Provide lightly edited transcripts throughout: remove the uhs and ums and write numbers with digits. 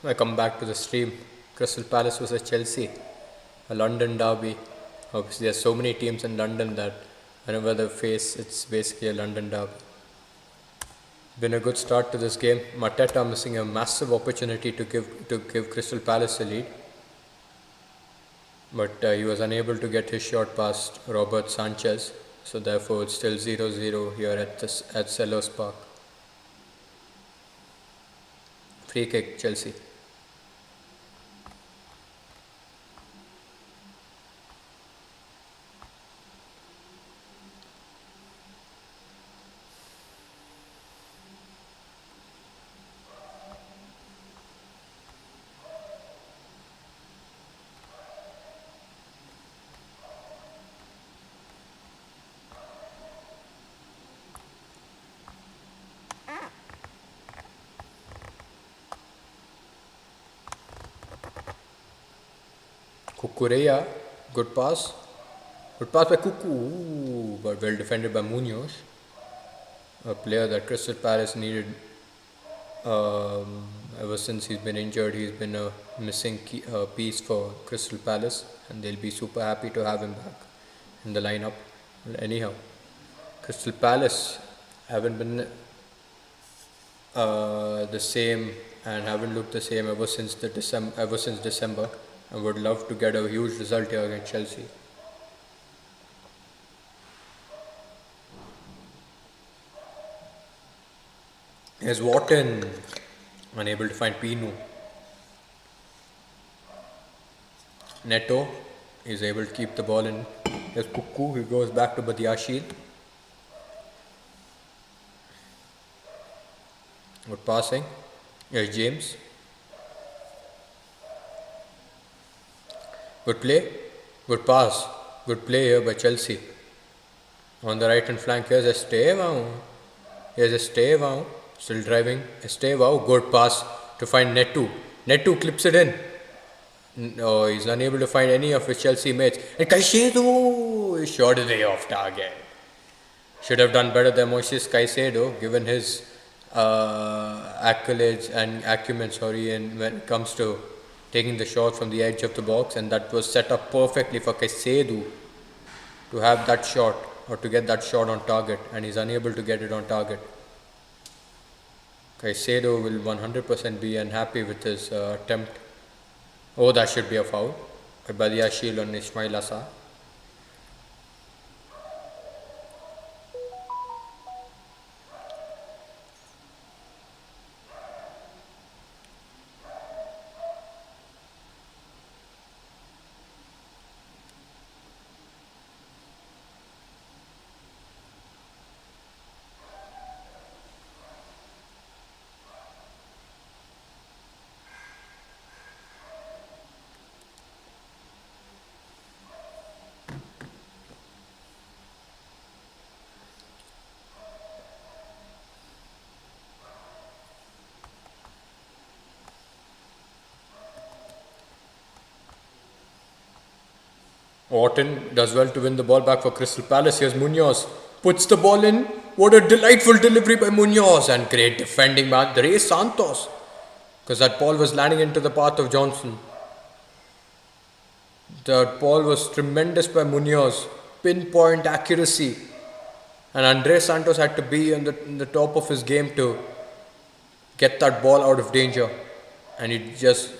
I come back to the stream. Crystal Palace versus Chelsea, a London derby. Obviously, there's so many teams in London that whenever they face, it's basically a London derby. Been a good start to this game. Mateta missing a massive opportunity to give Crystal Palace a lead, but he was unable to get his shot past Robert Sanchez. So therefore, it's still 0-0 here at Selhurst Park. Free kick, Chelsea. Kukureya, good pass. Good pass by Kuku, but well defended by Munoz, a player that Crystal Palace needed ever since he's been injured. He's been a missing piece for Crystal Palace, and they'll be super happy to have him back in the lineup. Anyhow, Crystal Palace haven't been the same and haven't looked the same ever since December, and would love to get a huge result here against Chelsea. Here's Wharton, unable to find Pinu. Neto is able to keep the ball in. Here's Kuku, he goes back to Badiashile. Good passing. Here's James. Good play. Good pass. Good play here by Chelsea. On the right hand flank, here's Estevão. Still driving. Estevão. Good pass to find Neto. Neto clips it in. No, he's unable to find any of his Chelsea mates. And Caicedo is shot away off target. Should have done better than Moises Caicedo, given his accolades and acumen, when it comes to taking the shot from the edge of the box, and that was set up perfectly for Caicedo to have that shot or to get that shot on target, and he's unable to get it on target. Caicedo will 100% be unhappy with his attempt. Oh, that should be a foul by Badiashile on Ismail Assar. Wharton does well to win the ball back for Crystal Palace. Here's Munoz. Puts the ball in. What a delightful delivery by Munoz. And great defending by Andres Santos. Because that ball was landing into the path of Johnson. That ball was tremendous by Munoz. Pinpoint accuracy. And Andres Santos had to be in the top of his game to get that ball out of danger. And he does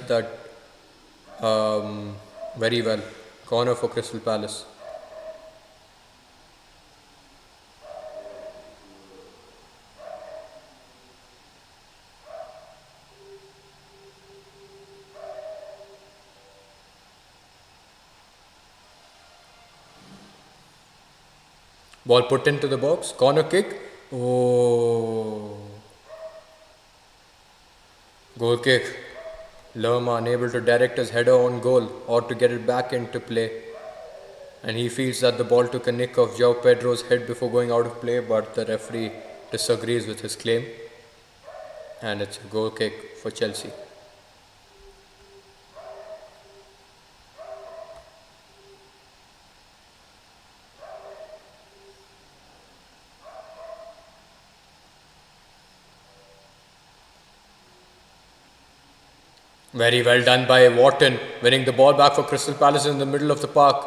that very well. Corner for Crystal Palace. Ball put into the box. Corner kick. Oh. Goal kick. Lerma unable to direct his header on goal or to get it back into play. And he feels that the ball took a nick of João Pedro's head before going out of play, but the referee disagrees with his claim. And it's a goal kick for Chelsea. Very well done by Wharton, winning the ball back for Crystal Palace in the middle of the park.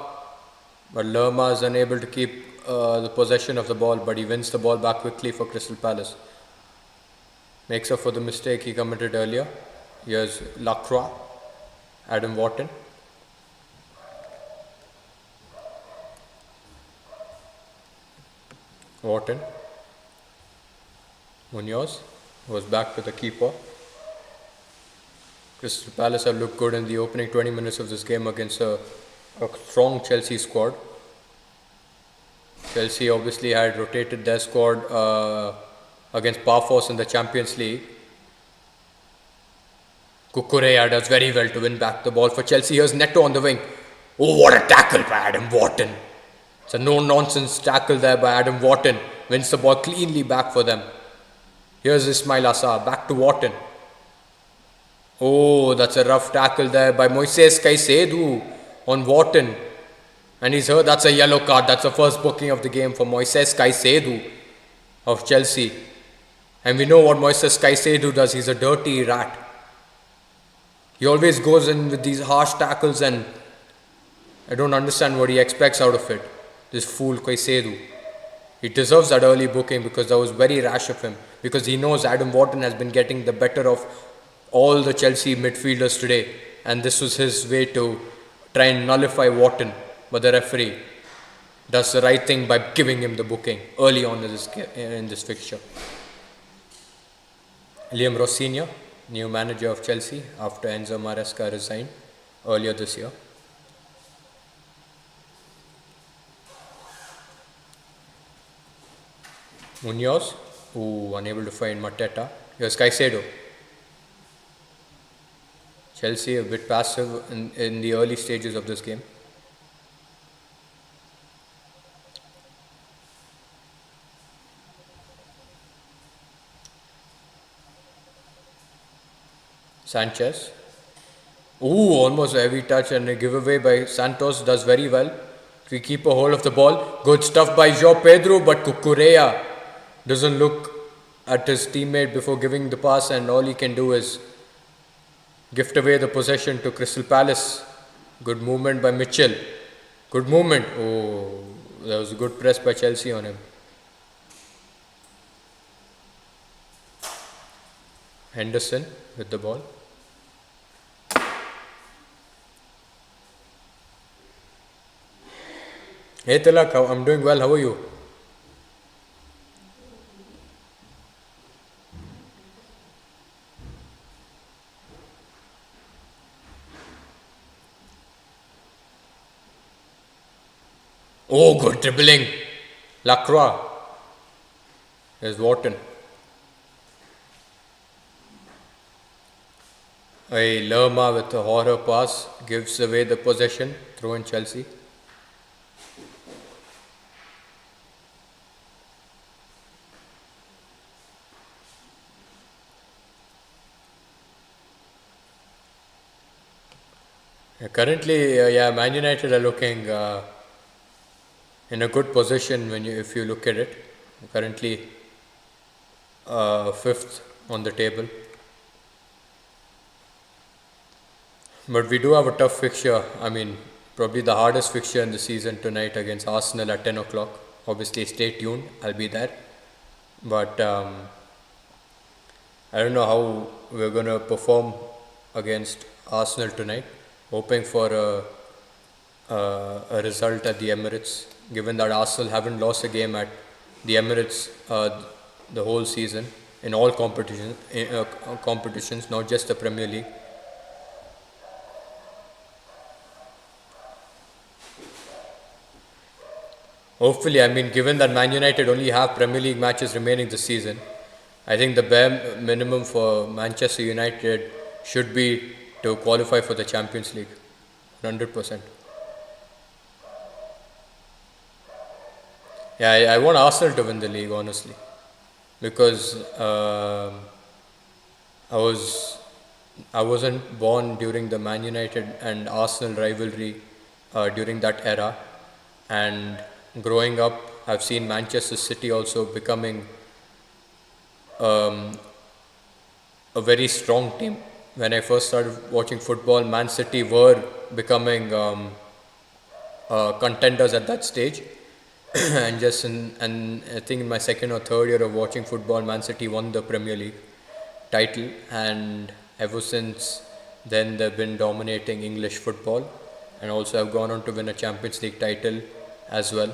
But Lerma is unable to keep the possession of the ball, but he wins the ball back quickly for Crystal Palace. Makes up for the mistake he committed earlier. Here's Lacroix, Adam Wharton. Wharton. Munoz was back to the keeper. Crystal Palace have looked good in the opening 20 minutes of this game against a strong Chelsea squad. Chelsea obviously had rotated their squad against Parforce in the Champions League. Cucurella does very well to win back the ball for Chelsea. Here's Neto on the wing. Oh, what a tackle by Adam Wharton. It's a no-nonsense tackle there by Adam Wharton. Wins the ball cleanly back for them. Here's Ismail Assar, back to Wharton. Oh, that's a rough tackle there by Moises Caicedo on Wharton. And he's heard that's a yellow card. That's the first booking of the game for Moises Caicedo of Chelsea. And we know what Moises Caicedo does. He's a dirty rat. He always goes in with these harsh tackles and I don't understand what he expects out of it. This fool Caicedo. He deserves that early booking because that was very rash of him. Because he knows Adam Wharton has been getting the better of all the Chelsea midfielders today. And this was his way to try and nullify Wharton. But the referee does the right thing by giving him the booking early on in this fixture. Liam Rossigna, new manager of Chelsea after Enzo Maresca resigned earlier this year. Munoz, unable to find Mateta. Here's Caicedo. Chelsea a bit passive in the early stages of this game. Sanchez. Almost a heavy touch and a giveaway by Santos. Does very well to keep a hold of the ball. Good stuff by João Pedro, but Cucurella doesn't look at his teammate before giving the pass, and all he can do is gift away the possession to Crystal Palace. Good movement by Mitchell. Good movement. That was a good press by Chelsea on him. Henderson with the ball. Hey Tilak, I'm doing well. How are you? Good dribbling. Lacroix. There's Wharton. Lerma with a horror pass gives away the possession. Throw in Chelsea. Currently, Man United are looking in a good position if you look at it. Currently, fifth on the table. But we do have a tough fixture. I mean, probably the hardest fixture in the season tonight against Arsenal at 10 o'clock. Obviously, stay tuned. I'll be there. But I don't know how we're going to perform against Arsenal tonight. Hoping for a result at the Emirates, given that Arsenal haven't lost a game at the Emirates the whole season in all competitions, not just the Premier League. Hopefully, I mean, given that Man United only have Premier League matches remaining this season, I think the bare minimum for Manchester United should be to qualify for the Champions League, 100%. Yeah, I want Arsenal to win the league, honestly, because I wasn't born during the Man United and Arsenal rivalry during that era, and growing up, I've seen Manchester City also becoming a very strong team when I first started watching football, Man City were becoming contenders at that stage. And I think in my second or third year of watching football, Man City won the Premier League title, and ever since then they've been dominating English football, and also have gone on to win a Champions League title as well.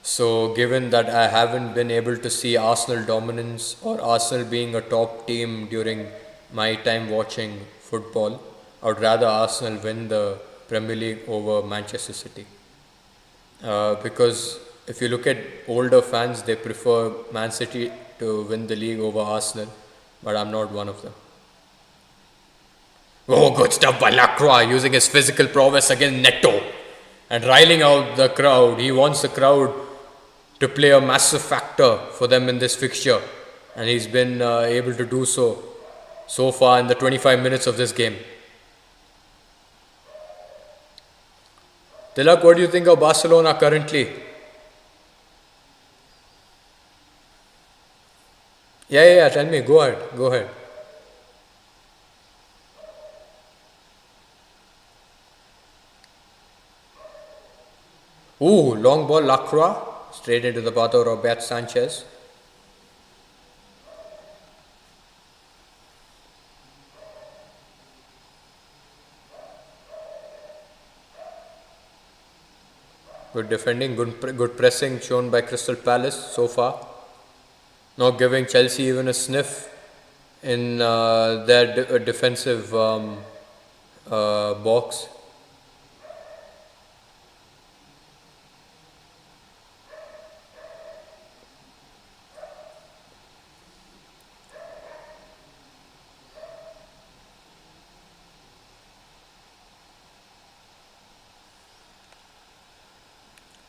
So, given that I haven't been able to see Arsenal dominance or Arsenal being a top team during my time watching football, I would rather Arsenal win the Premier League over Manchester City. Because if you look at older fans, they prefer Man City to win the league over Arsenal, but I'm not one of them. Oh, good stuff by Lacroix, using his physical prowess against Neto and riling out the crowd. He wants the crowd to play a massive factor for them in this fixture, and he's been able to do so far in the 25 minutes of this game. Tilak, what do you think of Barcelona currently? Yeah, tell me, go ahead. Ooh, long ball, Lacroix, straight into the path of Robert Sanchez. Good defending, good pressing shown by Crystal Palace so far. Not giving Chelsea even a sniff in their defensive box.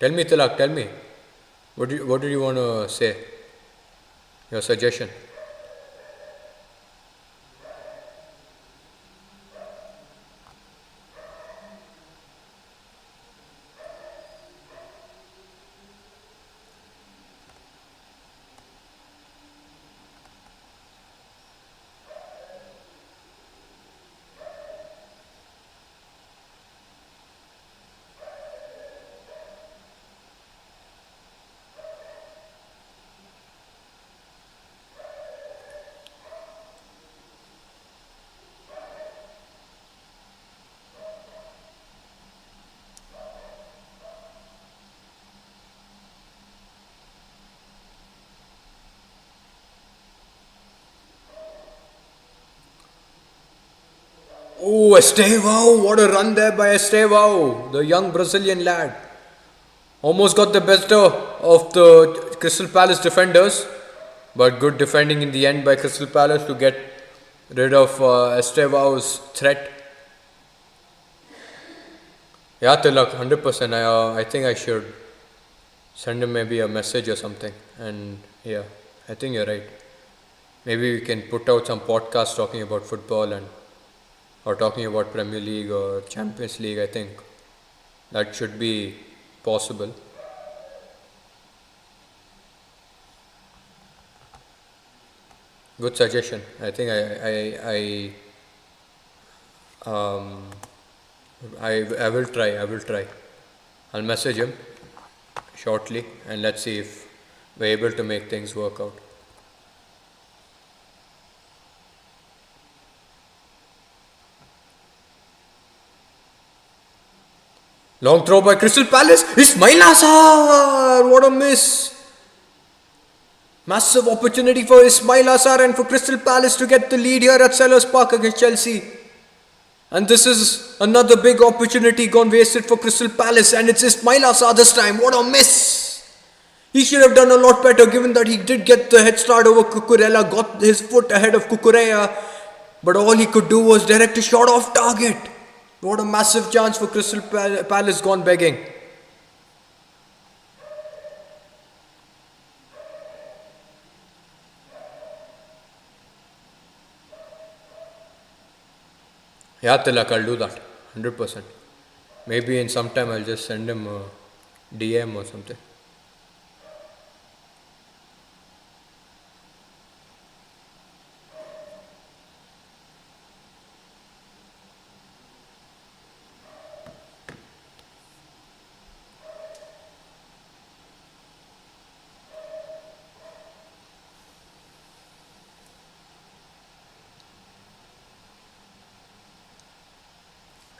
Tell me, Tilak, tell me. What did you want to say? Your suggestion? Oh, Estevao, what a run there by Estevao, the young Brazilian lad. Almost got the best of the Crystal Palace defenders, but good defending in the end by Crystal Palace to get rid of Estevao's threat. Yeah, Tilak, 100%. I think I should send him maybe a message or something. And yeah, I think you're right. Maybe we can put out some podcasts talking about football or talking about Premier League or Champions League. I think that should be possible. Good suggestion. I think I will try. I'll message him shortly and let's see if we're able to make things work out. Long throw by Crystal Palace. Ismail Assar! What a miss! Massive opportunity for Ismail Assar and for Crystal Palace to get the lead here at Sellers Park against Chelsea. And this is another big opportunity gone wasted for Crystal Palace, and it's Ismail Assar this time. What a miss! He should have done a lot better given that he did get the head start over Cucurella, got his foot ahead of Cucurella, but all he could do was direct a shot off target. What a massive chance for Crystal Palace gone begging. Yeah, Tilak, I'll do that. 100%. Maybe in some time I'll just send him a DM or something.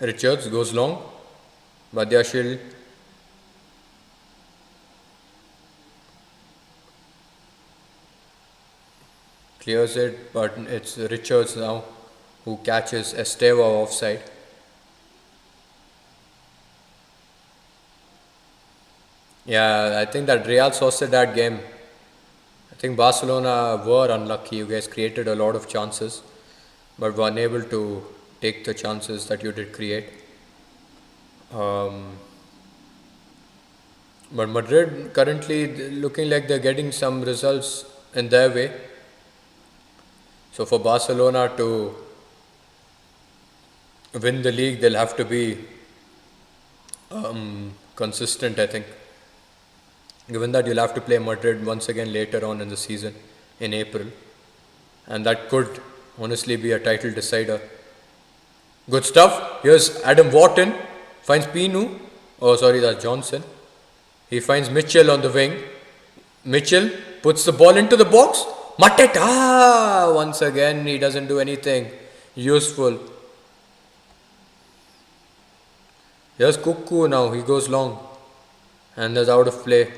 Richards goes long. Badiashil. Clears it, but it's Richards now who catches Esteva offside. Yeah, I think that Real Sociedad game, I think Barcelona were unlucky. You guys created a lot of chances, but were unable to take the chances that you did create. But Madrid currently looking like they're getting some results in their way. So for Barcelona to win the league, they'll have to be consistent, I think. Given that you'll have to play Madrid once again later on in the season in April, and that could honestly be a title decider. Good stuff. Here's Adam Wharton, finds Pinu. Oh, sorry, that's Johnson. He finds Mitchell on the wing. Mitchell puts the ball into the box. Mateta! Once again, he doesn't do anything useful. Here's Kuku now. He goes long. And there's out of play.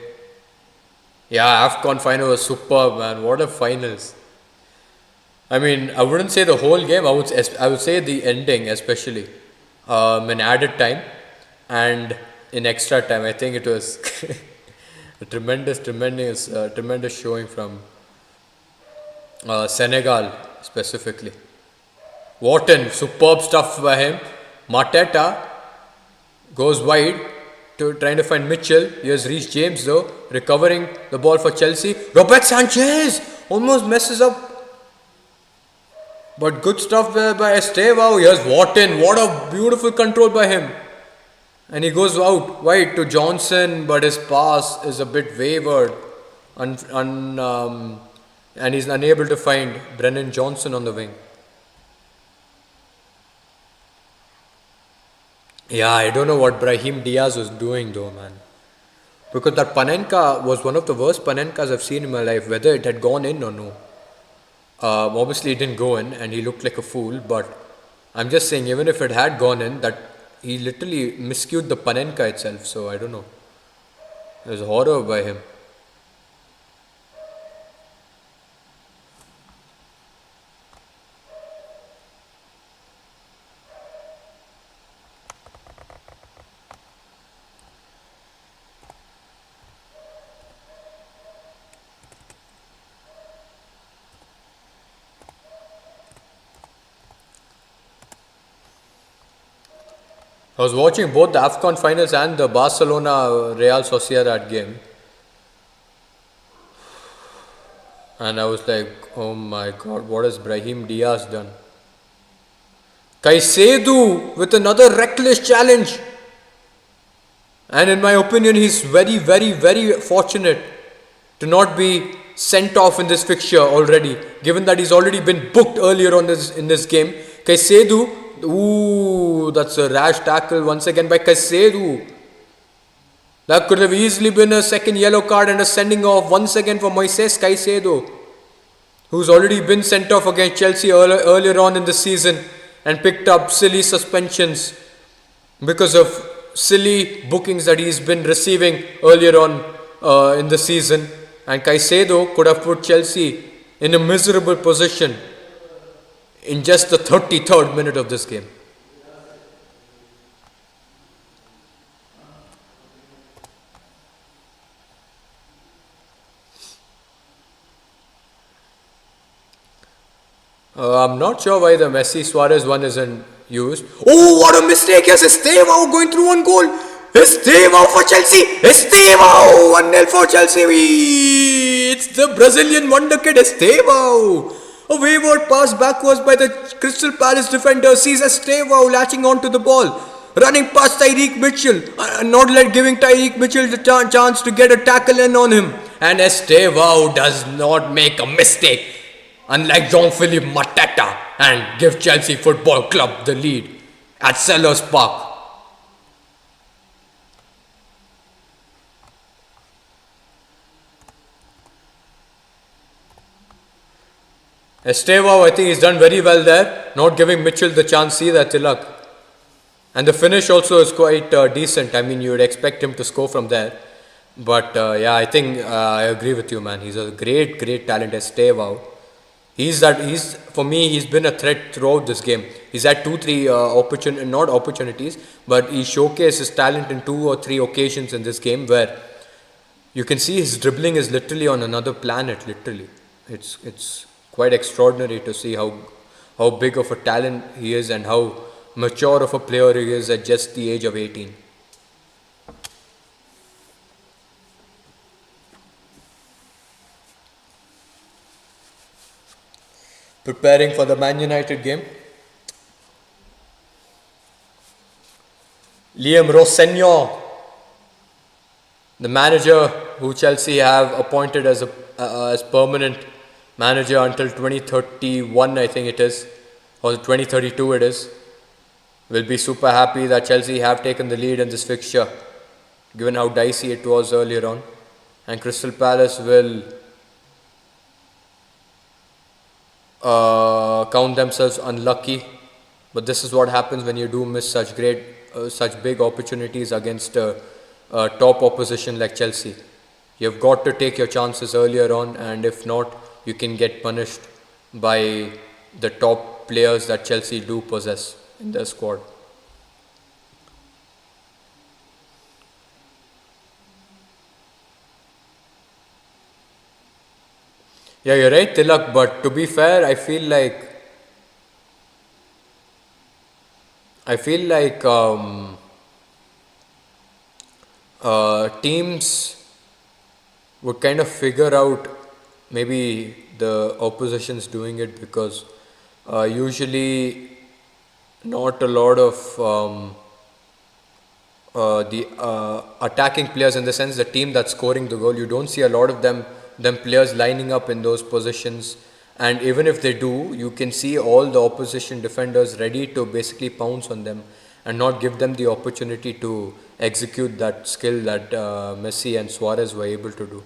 Yeah, AFCON final was superb, man. What a finals. I mean, I wouldn't say the whole game. I would say the ending, especially in added time and in extra time. I think it was a tremendous showing from Senegal specifically. Wharton, superb stuff by him. Mateta goes wide to trying to find Mitchell. Here's Reece James though, recovering the ball for Chelsea. Robert Sanchez almost messes up. But good stuff there by Estevao. Here's Wharton. What a beautiful control by him. And he goes out wide to Johnson, but his pass is a bit wavered. And he's unable to find Brennan Johnson on the wing. Yeah, I don't know what Brahim Diaz was doing though, man. Because that Panenka was one of the worst Panenkas I've seen in my life, whether it had gone in or no. Obviously it didn't go in and he looked like a fool, but I'm just saying even if it had gone in, that he literally miscued the Panenka itself, so I don't know. It was horror by him. I was watching both the AFCON finals and the Barcelona Real Sociedad game. And I was like, oh my god, what has Brahim Diaz done? Caicedo with another reckless challenge. And in my opinion, he's very, very, very fortunate to not be sent off in this fixture already, given that he's already been booked earlier on in this game. Caicedo. Ooh, that's a rash tackle once again by Caicedo. That could have easily been a second yellow card and a sending off once again for Moises Caicedo, who's already been sent off against Chelsea earlier on in the season and picked up silly suspensions because of silly bookings that he's been receiving earlier on in the season. And Caicedo could have put Chelsea in a miserable position in just the 33rd minute of this game. I'm not sure why the Messi Suarez one isn't used. Oh, what a mistake! Yes, Estevao going through one goal. Estevao for Chelsea. Estevao 1-0 for Chelsea. It's the Brazilian wonder kid Estevao. A wayward pass backwards by the Crystal Palace defender sees Estevao latching onto the ball, running past Tyreek Mitchell, not giving Tyreek Mitchell the chance to get a tackle in on him. And Estevao does not make a mistake, unlike Jean-Philippe Mateta, and give Chelsea Football Club the lead at Sellers Park. Estevao, I think he's done very well there, not giving Mitchell the chance. See that, Tilak. And the finish also is quite decent. I mean, you would expect him to score from there. But yeah, I think I agree with you, man. He's a great, great talent. Estevao. He's for me. He's been a threat throughout this game. He's had two, three not opportunities, but he showcased his talent in two or three occasions in this game where you can see his dribbling is literally on another planet. Literally, it's quite extraordinary to see how big of a talent he is and how mature of a player he is at just the age of 18. Preparing for the Man United game. Liam Rossegno, the manager who Chelsea have appointed as permanent manager until 2031, I think it is, or 2032 it is, will be super happy that Chelsea have taken the lead in this fixture, given how dicey it was earlier on. And Crystal Palace will count themselves unlucky, but this is what happens when you do miss such big opportunities against a top opposition like Chelsea. You've got to take your chances earlier on, and if not, you can get punished by the top players that Chelsea do possess in their squad. Yeah, you're right, Tilak, but to be fair, I feel like teams would kind of figure out maybe the opposition's doing it because usually not a lot of the attacking players, in the sense the team that's scoring the goal, you don't see a lot of them players lining up in those positions, and even if they do, you can see all the opposition defenders ready to basically pounce on them and not give them the opportunity to execute that skill that Messi and Suarez were able to do.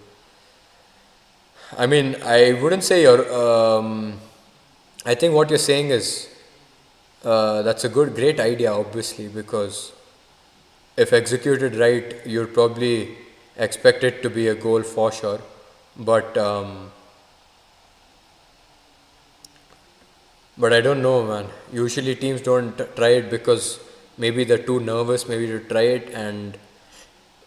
I mean, I wouldn't say I think what you're saying is that's a great idea, obviously, because if executed right, you'd probably expect it to be a goal for sure. But but I don't know, man. Usually teams don't try it because maybe they're too nervous, maybe to try it, and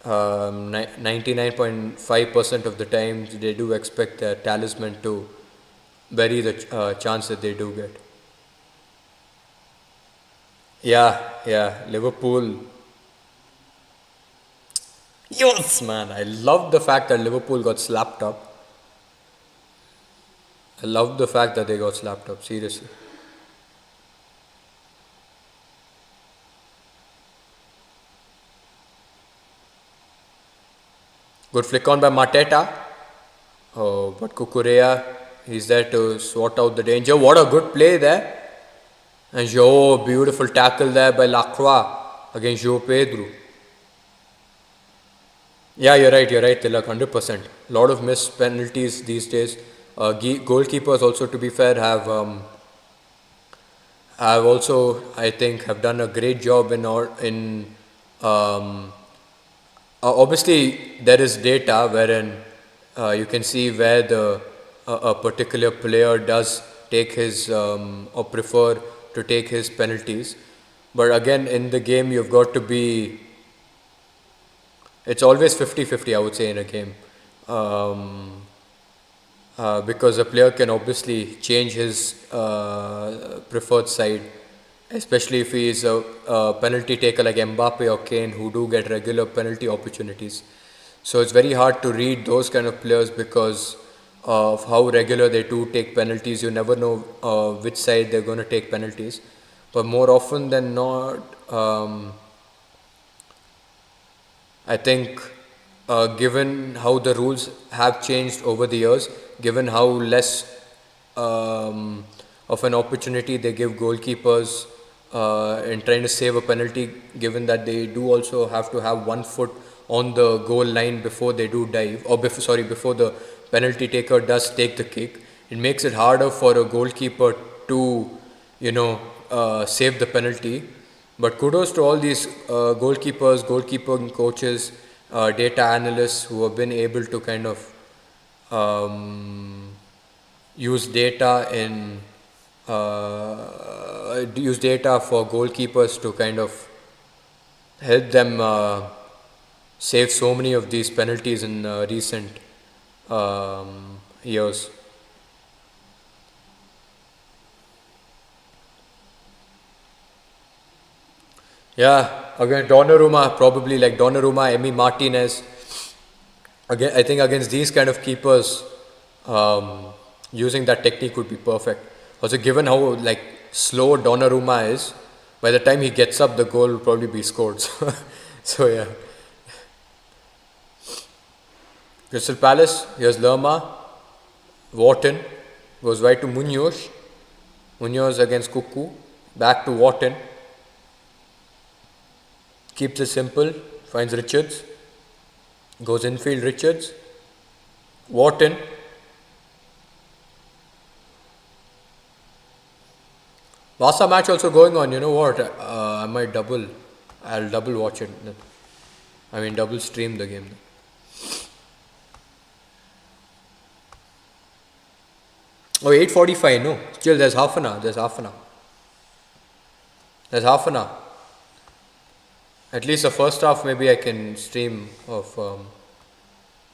99.5% of the time they do expect their talisman to bury the chance that they do get. Yeah, Liverpool. Yes, man. I love the fact that Liverpool got slapped up. I love the fact that they got slapped up, seriously. Good flick on by Mateta. Oh, but Kukurea, he's there to sort out the danger. What a good play there. And Joe, beautiful tackle there by Lacroix against Joe Pedro. Yeah, you're right, Tilak, 100%. A lot of missed penalties these days. Goalkeepers also, to be fair, have also, I think, have done a great job in obviously there is data wherein you can see where a particular player does take his or prefer to take his penalties, but again in the game you've got to be, it's always 50-50, I would say, in a game, because a player can obviously change his preferred side, especially if he is a penalty taker like Mbappe or Kane, who do get regular penalty opportunities. So it's very hard to read those kind of players because of how regular they do take penalties. You never know which side they're going to take penalties. But more often than not, I think given how the rules have changed over the years, given how less of an opportunity they give goalkeepers in trying to save a penalty, given that they do also have to have 1 foot on the goal line before they do dive, or before the penalty taker does take the kick, it makes it harder for a goalkeeper to save the penalty. But kudos to all these goalkeepers, goalkeeping coaches, data analysts who have been able to kind of use data for goalkeepers to kind of help them save so many of these penalties in recent years. Yeah, again Donnarumma, probably like Donnarumma, Emi Martinez. Again, I think against these kind of keepers, using that technique would be perfect. Also, given how like slow Donnarumma is, by the time he gets up, the goal will probably be scored. So yeah. Crystal Palace, here's Lerma, Wharton, goes right to Munoz. Munoz against Cuckoo, back to Wharton. Keeps it simple, finds Richards, goes infield Richards, Wharton. Barca match also going on, you know what, I'll double watch it, double stream the game. Oh, 8:45, no, still there's half an hour. At least the first half maybe I can stream of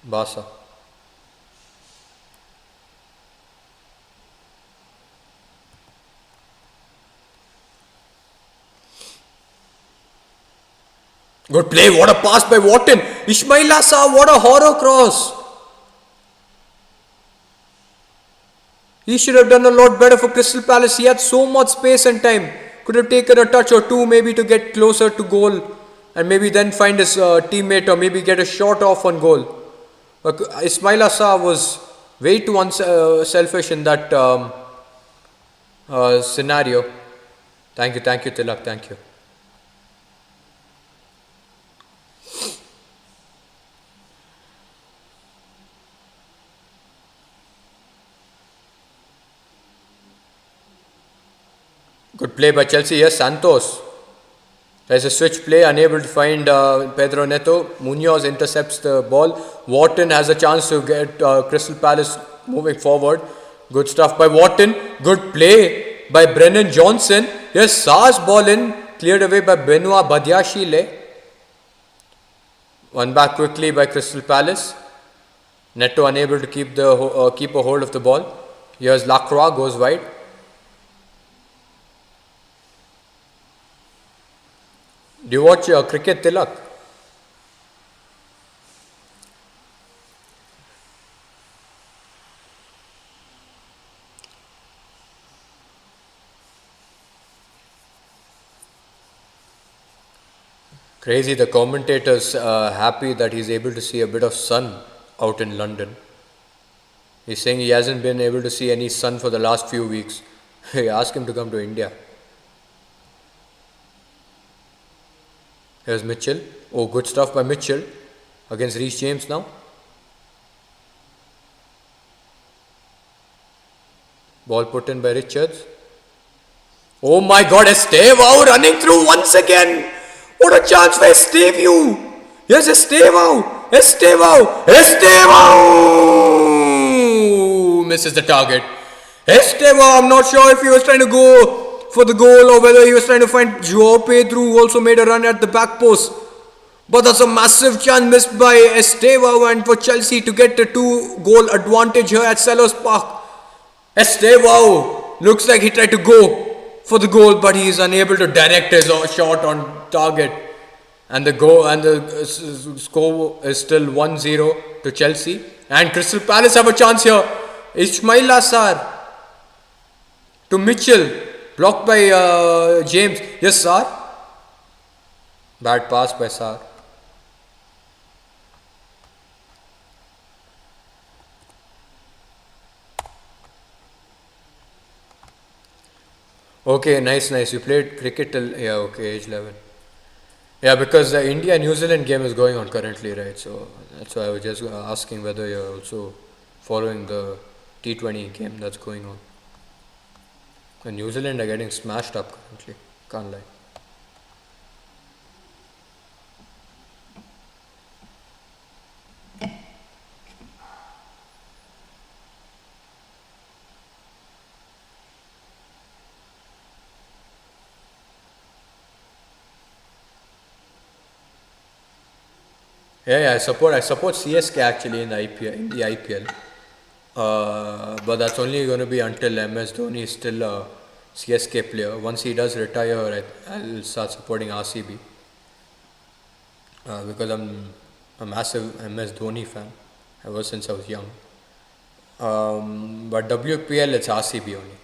Barca. Good play, what a pass by Wharton. Ismail Assar, what a horror cross. He should have done a lot better for Crystal Palace. He had so much space and time. Could have taken a touch or two maybe to get closer to goal and maybe then find his teammate or maybe get a shot off on goal. Ismail Assar was way too selfish in that scenario. Thank you, Tilak, thank you. Good play by Chelsea. Yes, Santos. There's a switch play, unable to find Pedro Neto. Munoz intercepts the ball. Wharton has a chance to get Crystal Palace moving forward. Good stuff by Wharton. Good play by Brennan Johnson. Yes, Sar's ball in. Cleared away by Benoit Badiashile. One back quickly by Crystal Palace. Neto unable to keep a hold of the ball. Here's Lacroix, goes wide. Do you watch cricket, Tilak? Crazy, the commentators happy that he's able to see a bit of sun out in London. He's saying he hasn't been able to see any sun for the last few weeks. He asked him to come to India. Here's Mitchell. Oh, good stuff by Mitchell against Reece James now. Ball put in by Richards. Oh my God, Estevao running through once again. What a chance for Estevao. Yes, Estevao. Misses the target. Estevao, I'm not sure if he was trying to go for the goal or whether he was trying to find Joao Pedro, who also made a run at the back post. But that's a massive chance missed by Estevao and for Chelsea to get a 2-goal advantage here at Selhurst Park. Estevao looks like he tried to go for the goal, but he is unable to direct his shot on target. And the score is still 1-0 to Chelsea. And Crystal Palace have a chance here. Ismail Assar to Mitchell. Blocked by James. Yes, Sar. Bad pass by Sar. Okay, nice. You played cricket till, yeah, okay, age 11. Yeah, because the India-New Zealand game is going on currently, right? So that's why I was just asking whether you're also following the T20 game that's going on. And New Zealand are getting smashed up currently, can't lie. Yeah, I support CSK actually in the IPL. But that's only going to be until MS Dhoni is still a CSK player. Once he does retire, I'll start supporting RCB because I'm a massive MS Dhoni fan ever since I was young. But WPL, it's RCB only.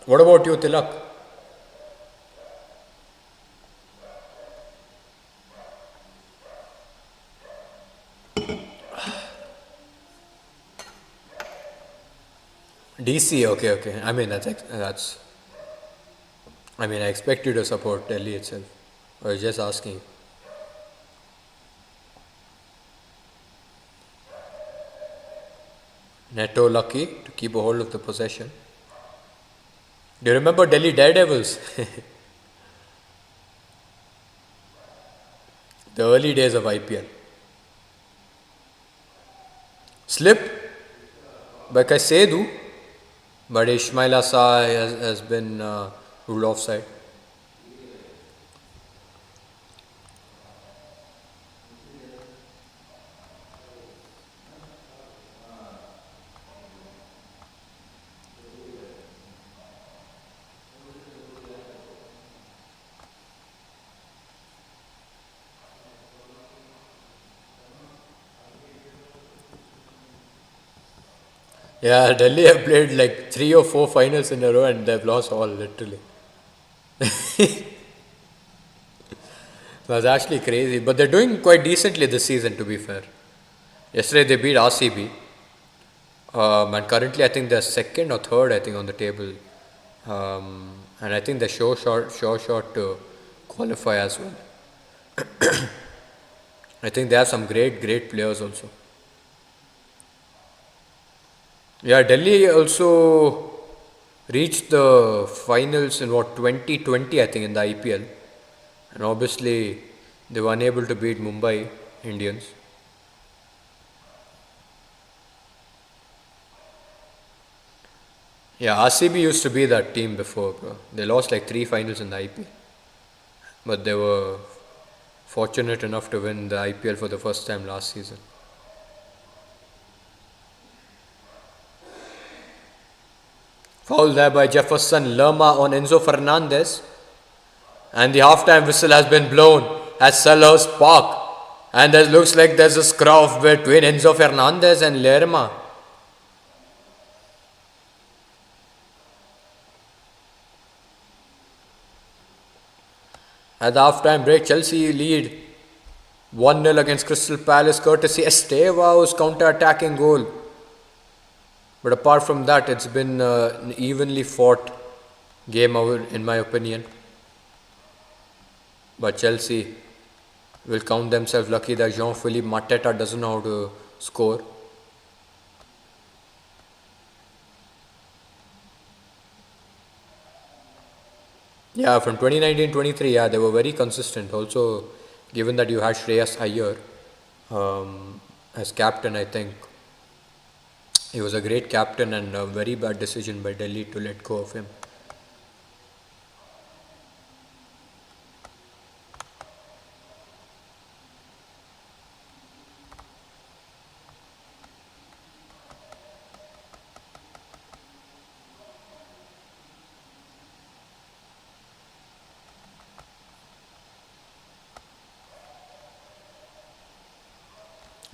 What about you, Tilak? DC, okay, okay. I mean, that's. I mean, I expect you to support Delhi itself. I was just asking. Neto lucky to keep a hold of the possession. Do you remember Delhi Daredevils? The early days of IPL. Slipped by Kaisedu, but Ismail Assar has been ruled offside. Yeah, Delhi have played like 3 or 4 finals in a row and they've lost all literally. That's actually crazy, but they're doing quite decently this season to be fair. Yesterday they beat RCB, and currently I think they're second or third I think on the table, and I think they're sure short to qualify as well. I think they have some great players also. Yeah, Delhi also reached the finals in what 2020 I think in the IPL, and obviously they were unable to beat Mumbai Indians. Yeah, RCB used to be that team before, bro. They lost like 3 finals in the IPL, but they were fortunate enough to win the IPL for the first time last season. Foul there by Jefferson Lerma on Enzo Fernandez. And the halftime whistle has been blown at Selhurst Park. And it looks like there's a scruff between Enzo Fernandez and Lerma. At the halftime break, Chelsea lead 1-0 against Crystal Palace, courtesy Estevao's counter-attacking goal. But apart from that, it's been an evenly fought game, in my opinion. But Chelsea will count themselves lucky that Jean-Philippe Mateta doesn't know how to score. Yeah, from 2019-23, yeah, they were very consistent. Also, given that you had Shreyas Iyer as captain, I think he was a great captain and a very bad decision by Delhi to let go of him.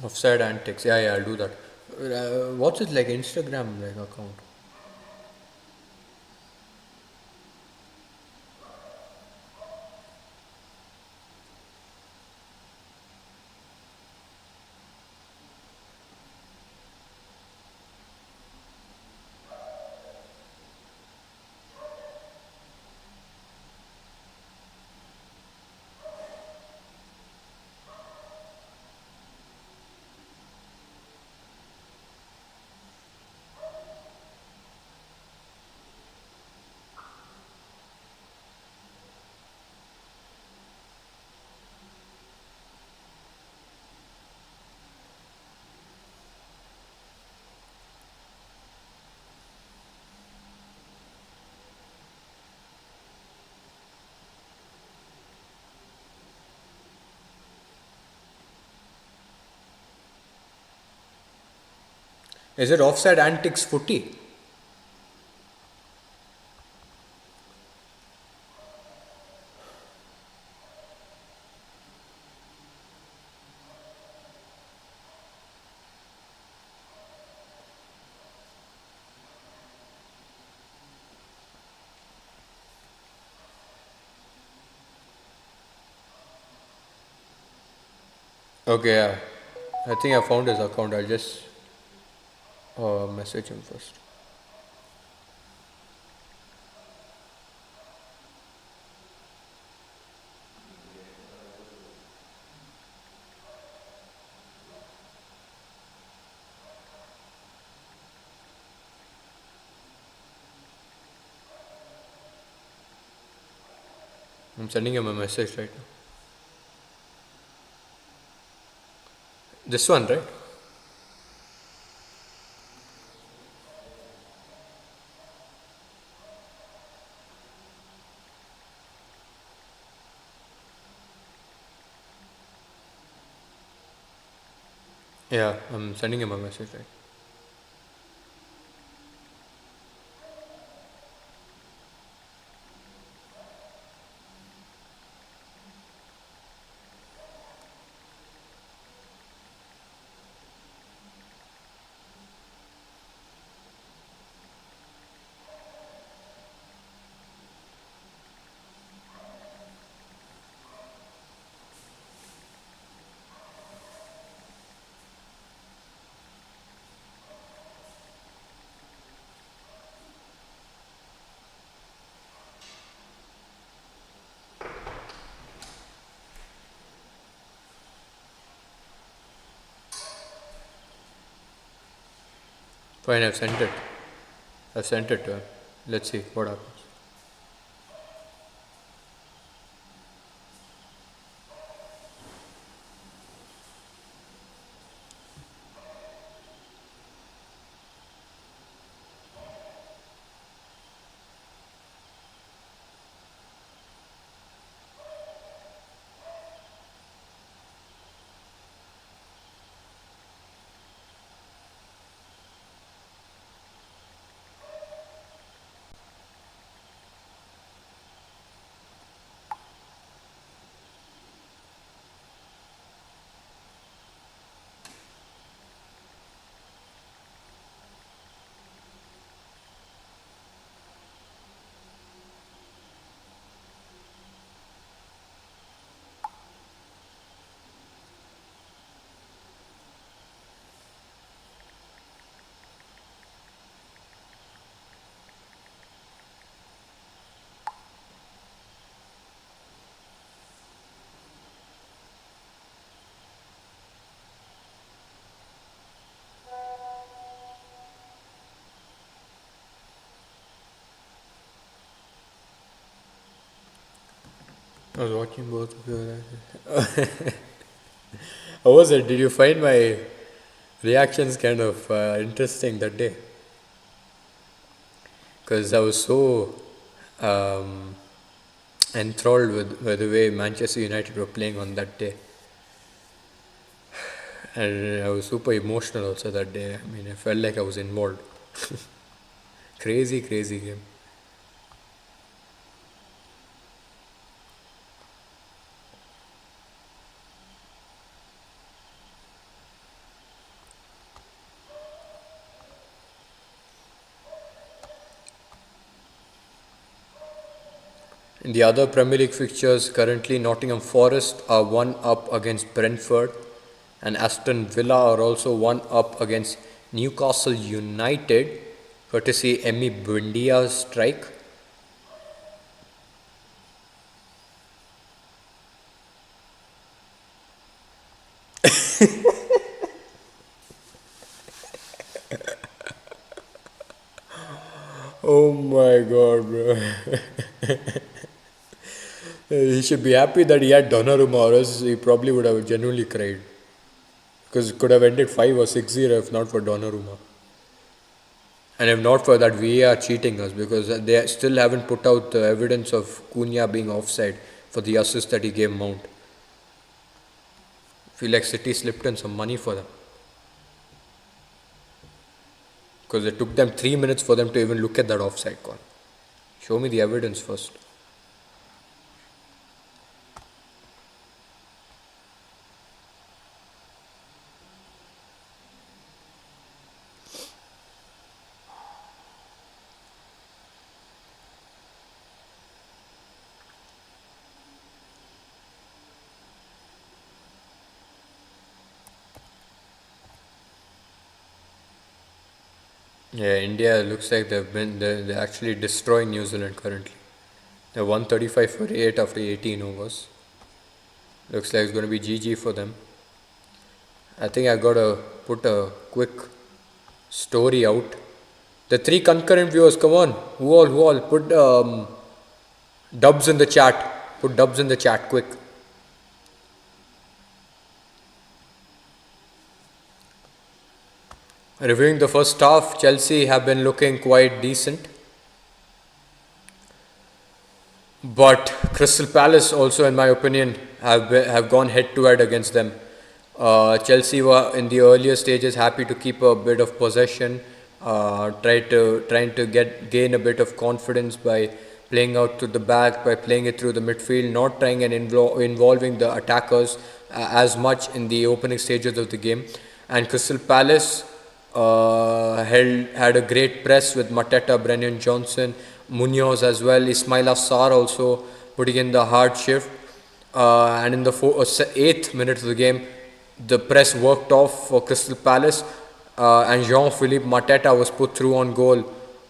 Offside antics, yeah, I'll do that. What's it like Instagram like account? Is it offside antics footy? Okay, yeah. I think I found his account. I'll just message him first. I'm sending him a message right now. This one, right? Yeah, I'm sending him a message right. Fine, I've sent it. I've sent it to him. Let's see what happens. I was watching both of you. How was it? Did you find my reactions kind of interesting that day? Because I was so um, enthralled with the way Manchester United were playing on that day. And I was super emotional also that day. I mean, I felt like I was involved. Crazy, crazy game. In the other Premier League fixtures, currently Nottingham Forest are one up against Brentford, and Aston Villa are also one up against Newcastle United, courtesy Emi Buendia's strike. Oh my god, bro. He should be happy that he had Donnarumma, or else he probably would have genuinely cried. Because it could have ended 5 or 6-0 if not for Donnarumma. And if not for that VAR cheating us, because they still haven't put out the evidence of Cunha being offside for the assist that he gave Mount. Feel like City slipped in some money for them. because it took them 3 minutes for them to even look at that offside call. Show me the evidence first. Yeah, India looks like they're actually destroying New Zealand currently. They're 135 for 8 after 18 overs. Looks like it's going to be GG for them. I think I got to put a quick story out. The 3 concurrent viewers, come on, who all, put dubs in the chat. Put dubs in the chat, quick. Reviewing the first half, Chelsea have been looking quite decent. But Crystal Palace also, in my opinion, have gone head to head against them. Chelsea were in the earlier stages happy to keep a bit of possession, trying to gain a bit of confidence by playing out to the back, by playing it through the midfield, not trying and involving the attackers as much in the opening stages of the game. And Crystal Palace had a great press with Mateta, Brennan Johnson, Munoz as well, Ismaila Sarr also putting in the hard shift. And in the 8th minute of the game, the press worked off for Crystal Palace, and Jean-Philippe Mateta was put through on goal.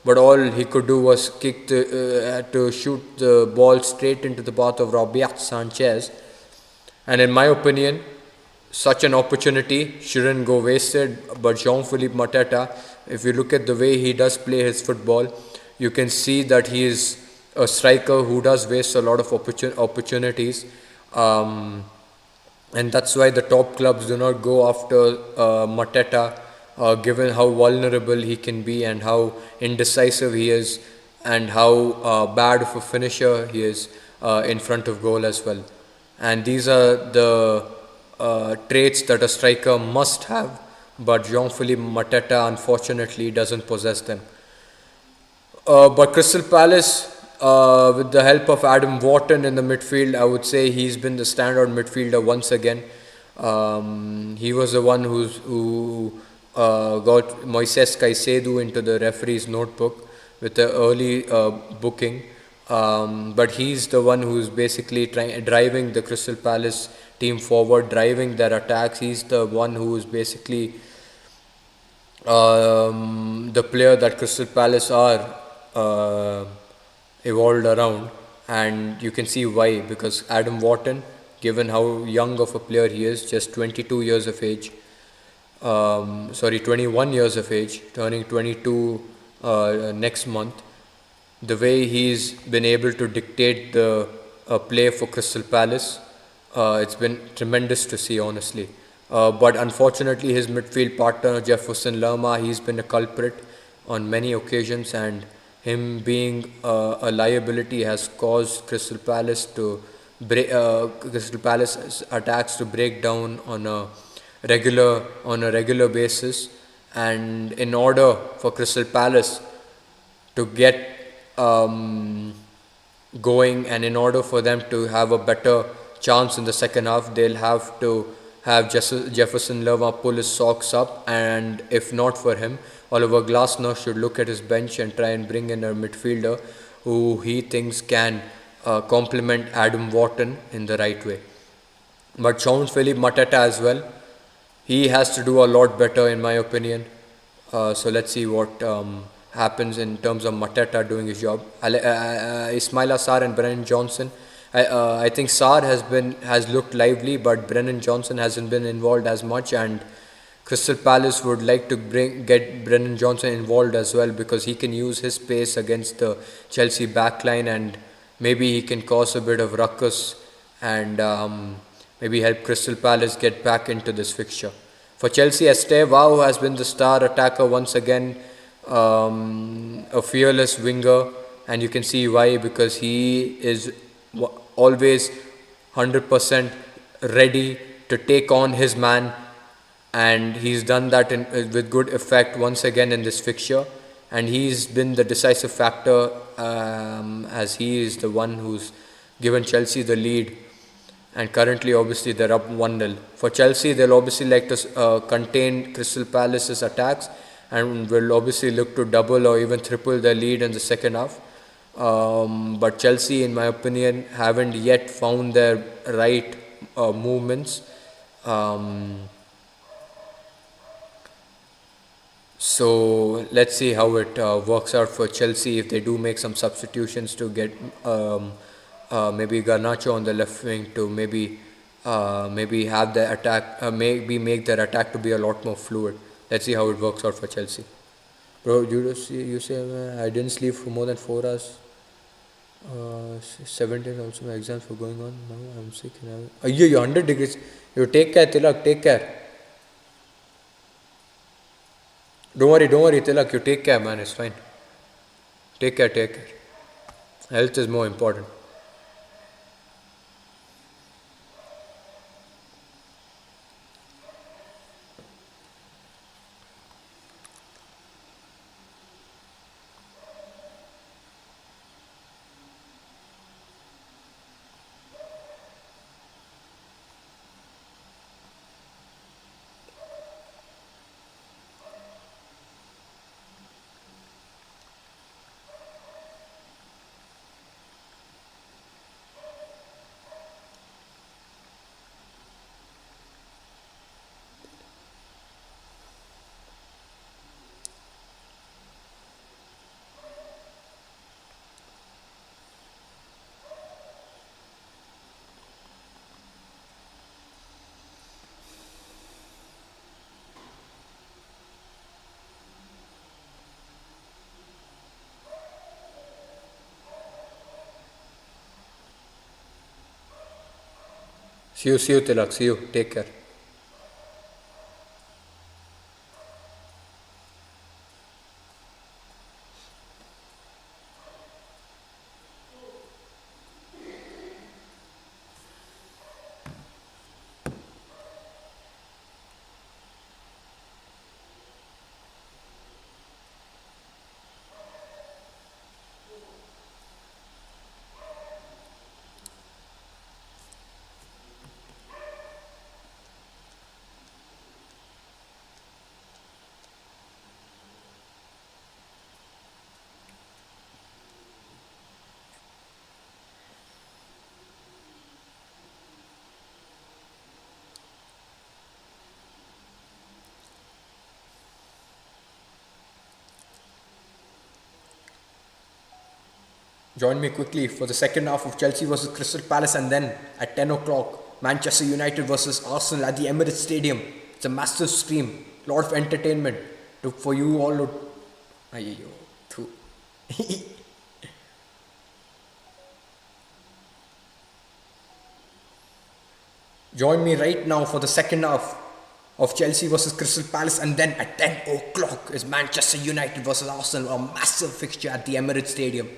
But all he could do was to shoot the ball straight into the path of Robert Sanchez. And in my opinion, such an opportunity shouldn't go wasted. But Jean-Philippe Mateta, if you look at the way he does play his football, you can see that he is a striker who does waste a lot of opportunities. And that's why the top clubs do not go after Mateta, given how vulnerable he can be and how indecisive he is and how bad of a finisher he is in front of goal as well. And these are the traits that a striker must have, but Jean-Philippe Mateta unfortunately doesn't possess them. But Crystal Palace, with the help of Adam Wharton in the midfield, I would say he's been the standout midfielder once again. He was the one who got Moises Caicedo into the referee's notebook with the early booking. But he's the one who's basically driving the Crystal Palace team forward, driving their attacks. He's the one who is basically the player that Crystal Palace are evolved around, and you can see why, because Adam Wharton, given how young of a player he is, just 22 years of age, 21 years of age, turning 22 next month, the way he's been able to dictate the play for Crystal Palace, it's been tremendous to see, honestly. But unfortunately, his midfield partner Jefferson Lerma, he's been a culprit on many occasions, and him being a liability has caused Crystal Palace attacks to break down on a regular basis. And in order for Crystal Palace to get going, and in order for them to have a better chance in the second half, they'll have to have Jefferson Lerma pull his socks up, and if not for him, Oliver Glasner should look at his bench and try and bring in a midfielder who he thinks can complement Adam Wharton in the right way. But Jean-Philippe Mateta as well, he has to do a lot better in my opinion. So let's see what happens in terms of Mateta doing his job. Ismaila Sarr and Brennan Johnson, I think Sarr has looked lively, but Brennan Johnson hasn't been involved as much, and Crystal Palace would like to get Brennan Johnson involved as well, because he can use his pace against the Chelsea backline, and maybe he can cause a bit of ruckus and maybe help Crystal Palace get back into this fixture. For Chelsea, Estevao has been the star attacker once again, a fearless winger, and you can see why, because he is always 100% ready to take on his man and he's done that with good effect once again in this fixture, and he's been the decisive factor, as he is the one who's given Chelsea the lead, and currently obviously they're up 1-0. For Chelsea, they'll obviously like to contain Crystal Palace's attacks, and will obviously look to double or even triple their lead in the second half. But Chelsea, in my opinion, haven't yet found their right movements. Um, So let's see how it works out for Chelsea if they do make some substitutions to get maybe Garnacho on the left wing to maybe have the attack, maybe make their attack to be a lot more fluid. Let's see how it works out for Chelsea. Bro, you say I didn't sleep for more than 4 hours. 17 also my exams were going on. Now I'm sick. You're 100 degrees. You take care, Tilak. Take care. Don't worry, Tilak. You take care, man. It's fine. Take care, take care. Health is more important. See you, Tilak. See you. Take care. Join me quickly for the second half of Chelsea versus Crystal Palace, and then at 10 o'clock, Manchester United versus Arsenal at the Emirates Stadium. It's a massive stream, lot of entertainment for you all. Ayyo, thu. Join me right now for the second half of Chelsea versus Crystal Palace, and then at 10 o'clock is Manchester United versus Arsenal, a massive fixture at the Emirates Stadium.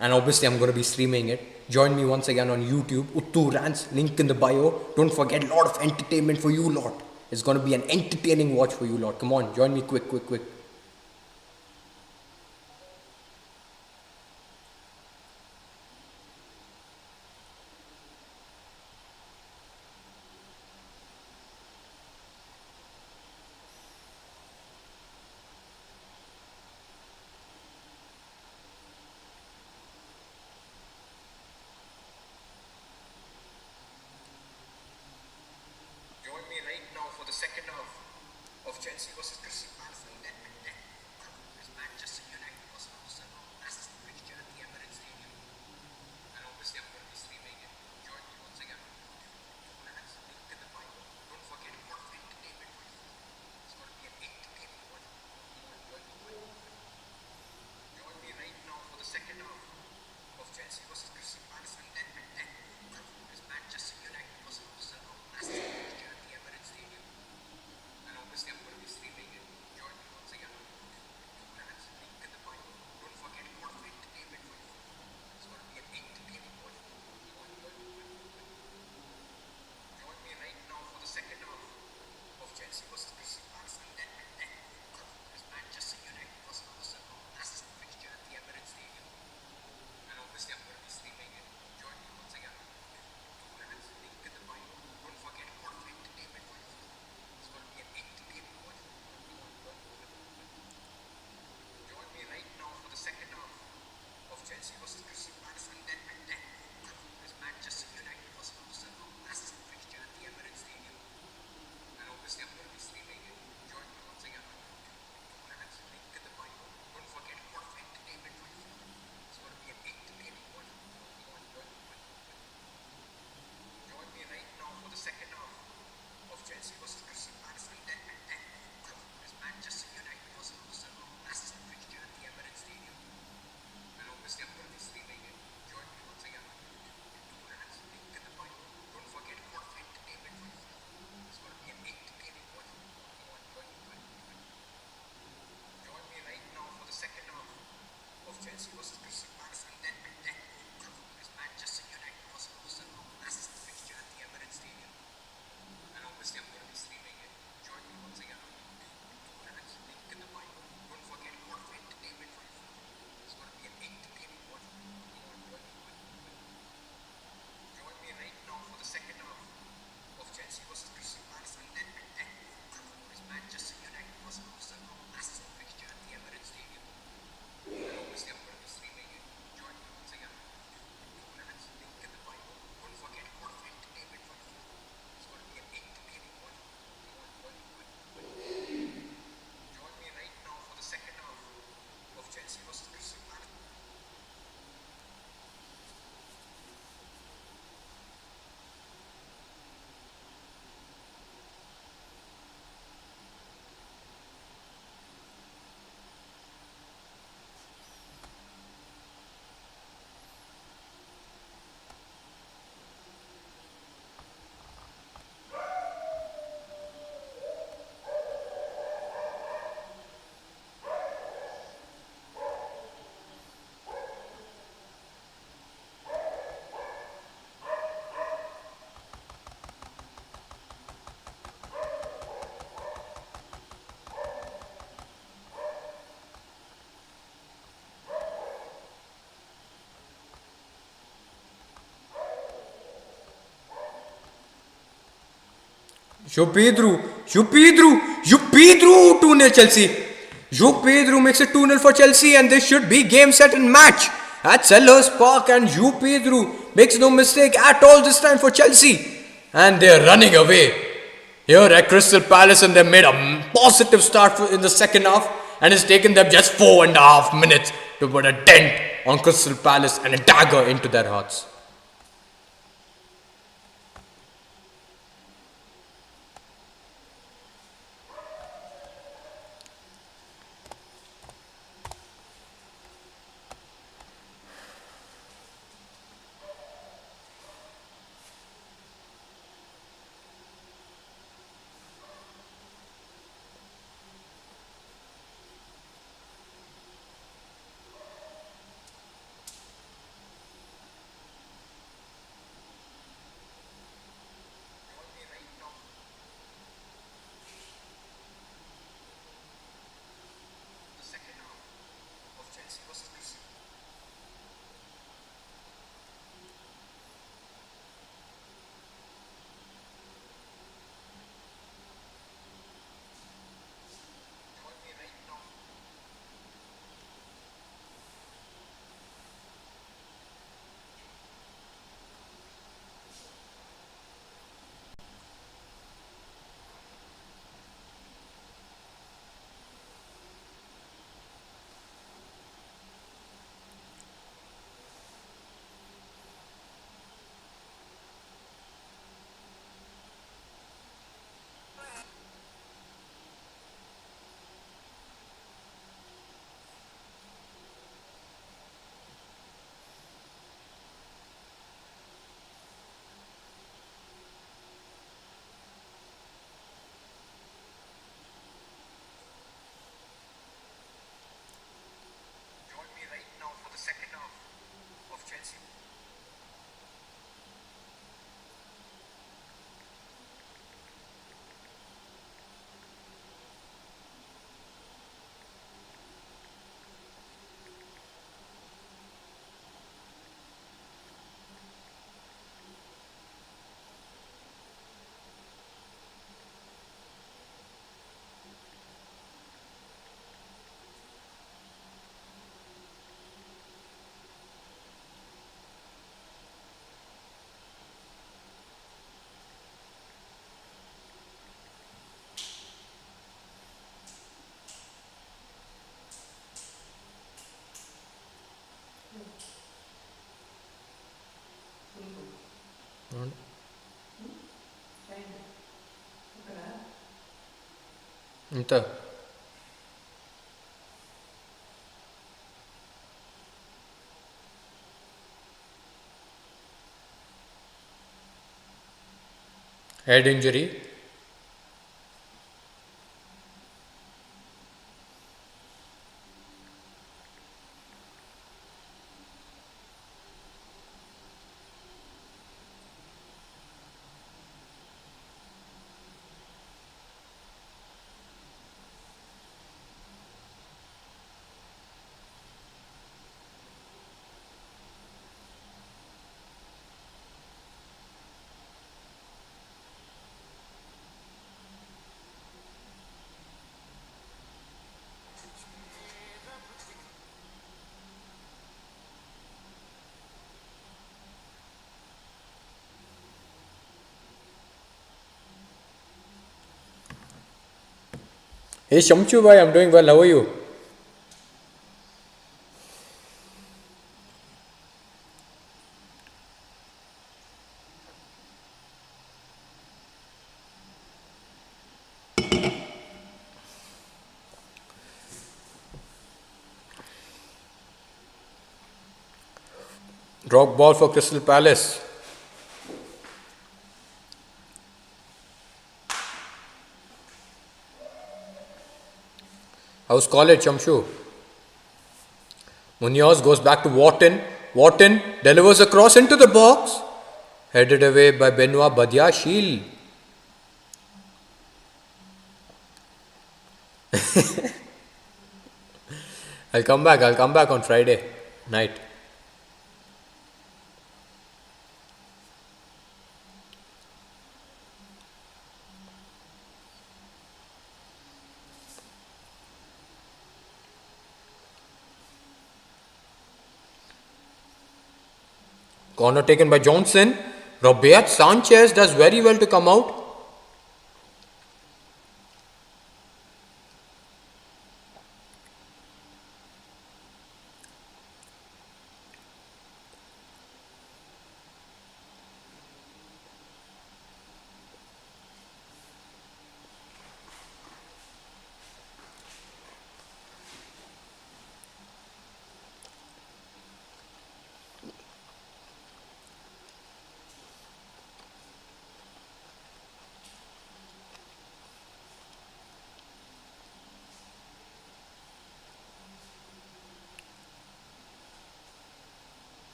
And obviously I'm going to be streaming it. Join me once again on YouTube, Uttu Rants, link in the bio. Don't forget, a lot of entertainment for you lot. It's going to be an entertaining watch for you lot. Come on, join me quick. Join me right now for the second half of Chelsea versus Crystal Palace, and then at 10 is Manchester United versus Arsenal, massive fixture at the Emirates Stadium. And obviously I'm going to be streaming it. Join me once again on YouTube. That's link in the bio. Don't forget, a lot of entertainment for you. It's going to be an entertaining one. Join me right now for the second half of Chelsea versus Crystal Palace, and then at 10 is Manchester United versus Arsenal, massive fixture at the Emirates Stadium. And obviously I'm going to be streaming it. Joe Pedro, 2-0 Chelsea. Joe Pedro makes it 2-0 for Chelsea, and this should be game, set, and match at Sellers Park. And Joe Pedro makes no mistake at all this time for Chelsea, and they're running away here at Crystal Palace, and they made a positive start in the second half, and it's taken them just 4.5 minutes to put a dent on Crystal Palace and a dagger into their hearts. ఇంత head injury. Hey Shamchu bhai, I'm doing well. How are you? Drop ball for Crystal Palace. How's college, Shamshu? Munoz goes back to Wharton. Wharton delivers a cross into the box. Headed away by Benoit Badiashile. I'll come back on Friday night. Corner taken by Johnson. Robert Sanchez does very well to come out.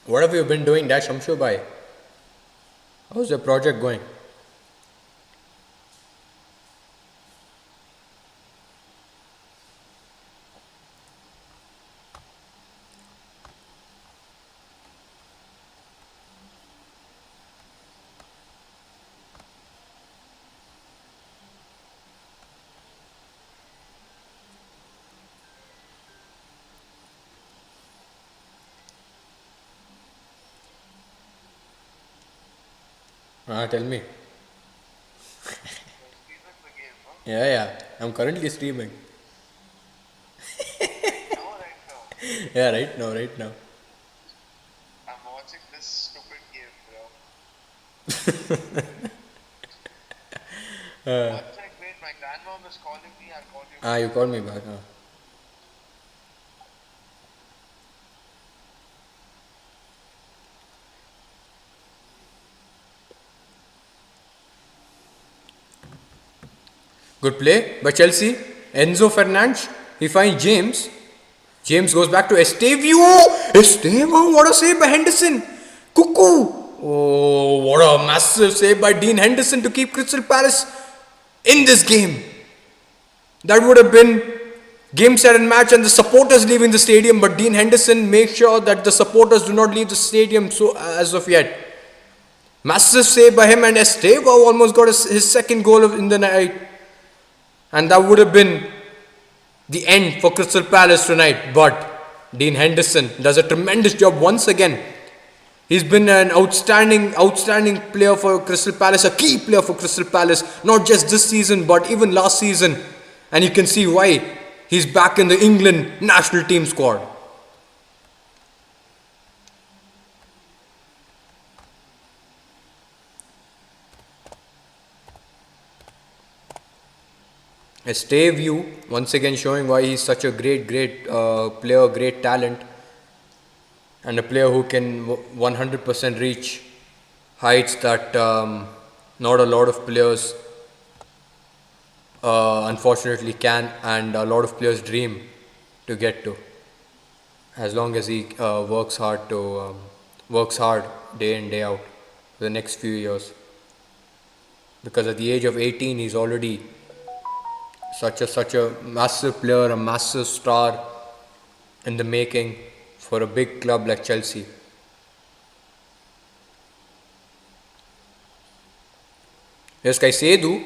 What have you been doing, Dash Shamshu bhai? How's your project going? Tell me. Yeah. I'm currently streaming. Yeah, right now. I'm watching this stupid game, bro. One sec, wait, my grandmom is calling me. I'll call you. You called me back. Good play by Chelsea. Enzo Fernandes. He finds James. James goes back to Estevao. Estevao, what a save by Henderson. Cuckoo. Oh, what a massive save by Dean Henderson to keep Crystal Palace in this game. That would have been game, set and match and the supporters leaving the stadium, but Dean Henderson makes sure that the supporters do not leave the stadium so as of yet. Massive save by him, and Estevao almost got his second goal in the night. And that would have been the end for Crystal Palace tonight. But Dean Henderson does a tremendous job once again. He's been an outstanding player for Crystal Palace, a key player for Crystal Palace, not just this season but even last season. And you can see why he's back in the England national team squad. Estevao once again showing why he's such a great player, great talent, and a player who can 100% reach heights that not a lot of players unfortunately can, and a lot of players dream to get to, as long as he works hard day in day out for the next few years. Because at the age of 18 he's already such a massive player, a massive star in the making for a big club like Chelsea. Here's Caicedo,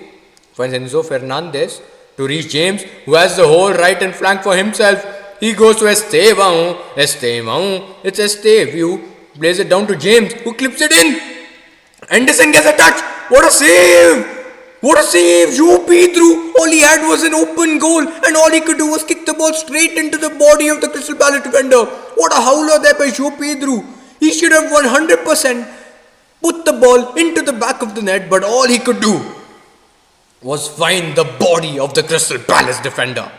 finds Enzo Fernandez to reach James, who has the whole right and flank for himself. He goes to Estevao. It's Estevao. Plays it down to James, who clips it in. Henderson gets a touch. What a save! What a save! Joe Pedro! All he had was an open goal, and all he could do was kick the ball straight into the body of the Crystal Palace defender. What a howler there by Joe Pedro! He should have 100% put the ball into the back of the net, but all he could do was find the body of the Crystal Palace defender.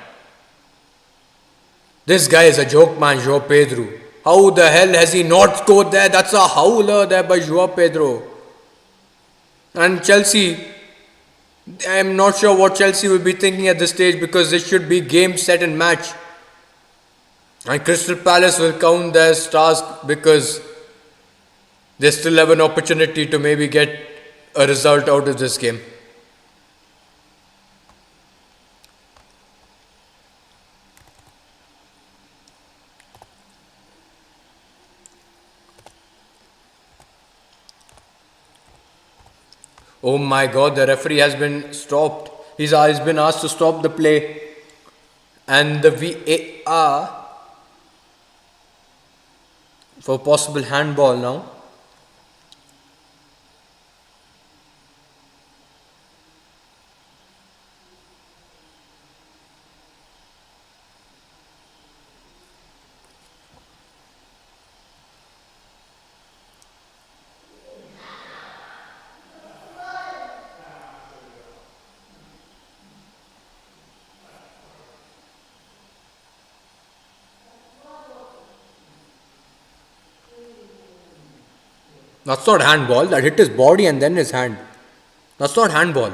This guy is a joke, man, Joao Pedro. How the hell has he not scored there? That's a howler there by Joao Pedro. And Chelsea, I am not sure what Chelsea will be thinking at this stage, because this should be game, set and match. And Crystal Palace will count their stars because they still have an opportunity to maybe get a result out of this game. Oh my god, the referee has been stopped. He's been asked to stop the play. And the VAR for possible handball now. That's not handball. That hit his body and then his hand. That's not handball.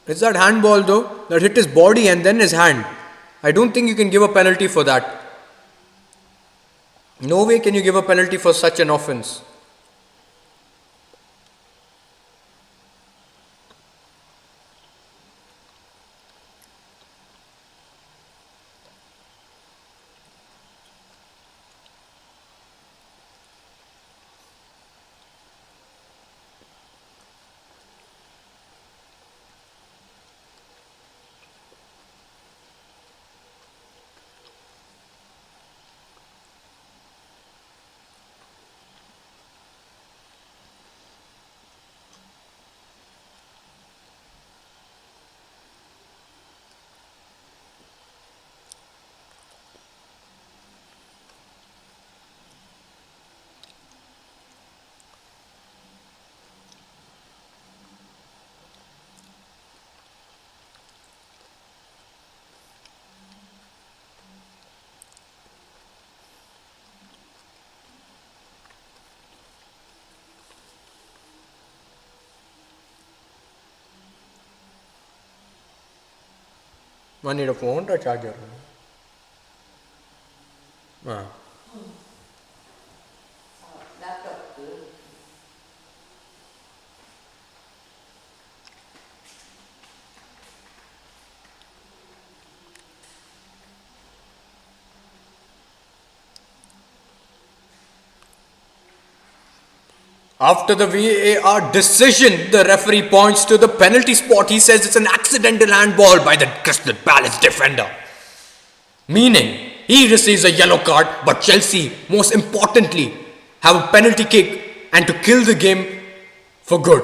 Is that handball though? That hit his body and then his hand. I don't think you can give a penalty for that. No way can you give a penalty for such an offence. I need a phone or charger. After the VAR decision, the referee points to the penalty spot. He says it's an accidental handball by the Crystal Palace defender. Meaning, he receives a yellow card, but Chelsea, most importantly, have a penalty kick and to kill the game for good.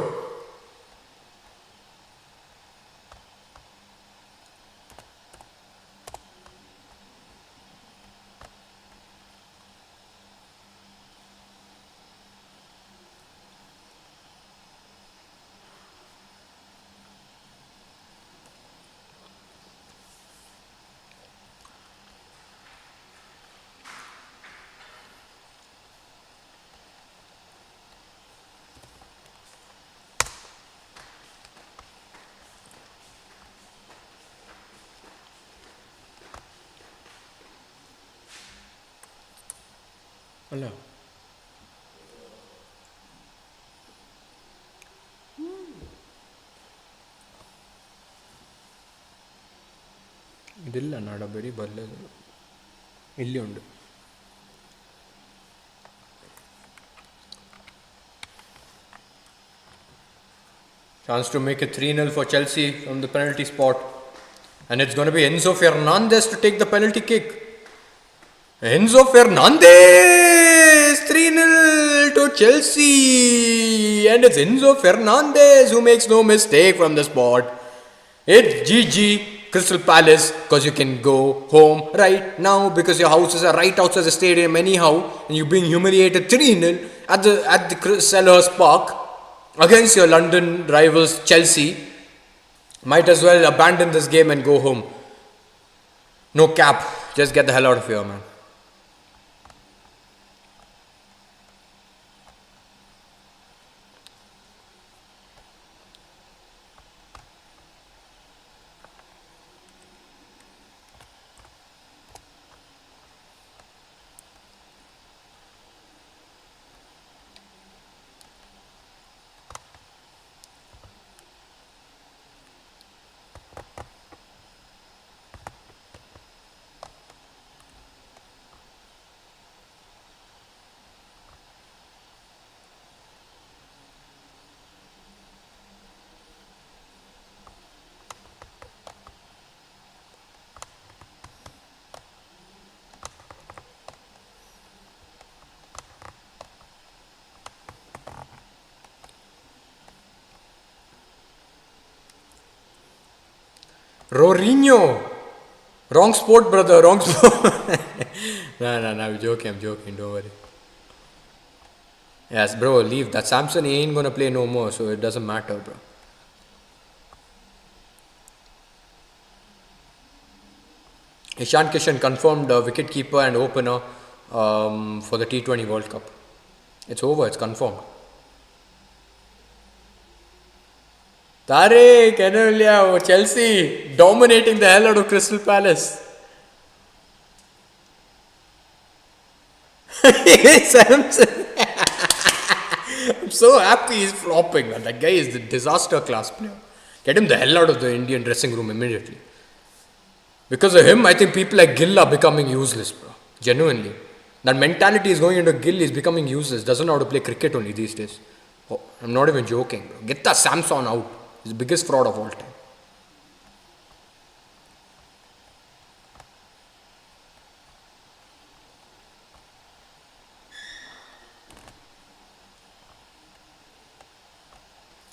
അല്ല ഇതില്ല നടപടി ബല്ലത് ഇല്ലുണ്ട് Chance to make it 3-0 for Chelsea from the penalty spot. And it's going to be Enzo Fernandez to take the penalty kick. Enzo Fernandez! 3-0 to Chelsea. And it's Enzo Fernandez who makes no mistake from the spot. It's GG Crystal Palace, because you can go home right now because your houses are right outside the stadium anyhow, and you're being humiliated 3-0 at the Selhurst Park against your London rivals Chelsea. Might as well abandon this game and go home. No cap, just get the hell out of here, man. Rorinho! Wrong sport, brother, wrong sport. No, I'm joking, don't worry. Yes, bro, leave. That Samson ain't gonna play no more, so it doesn't matter, bro. Ishan Kishan confirmed wicketkeeper and opener for the T20 World Cup. It's over, it's confirmed. Tariq, Enelia, Chelsea dominating the hell out of Crystal Palace. Samson. I'm so happy he's flopping, man. That guy is the disaster class player. Get him the hell out of the Indian dressing room immediately. Because of him, I think people like Gill are becoming useless, bro. Genuinely. That mentality is going into Gill, is becoming useless. Doesn't know how to play cricket only these days. Oh, I'm not even joking, bro. Get that Samson out. He's the biggest fraud of all time.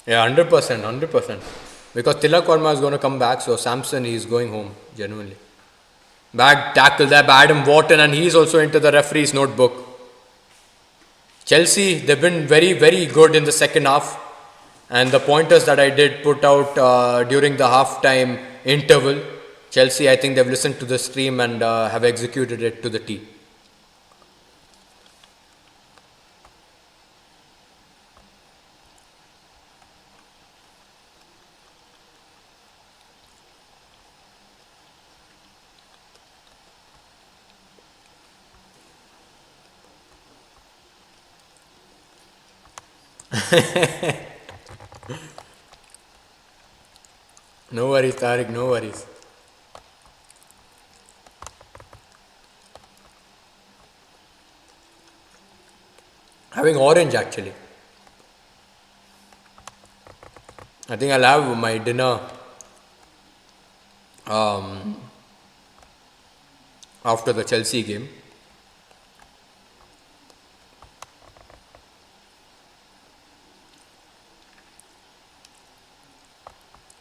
Yeah, 100%. Because Tilak Verma is going to come back, so Samson is going home, genuinely. Bad tackle there by Adam Wharton, and he's also into the referee's notebook. Chelsea, they've been very, very good in the second half. And the pointers that I did put out during the half-time interval, Chelsea, I think they've listened to the stream and have executed it to the T. No worries, Tariq, no worries. Having orange actually. I think I'll have my dinner after the Chelsea game.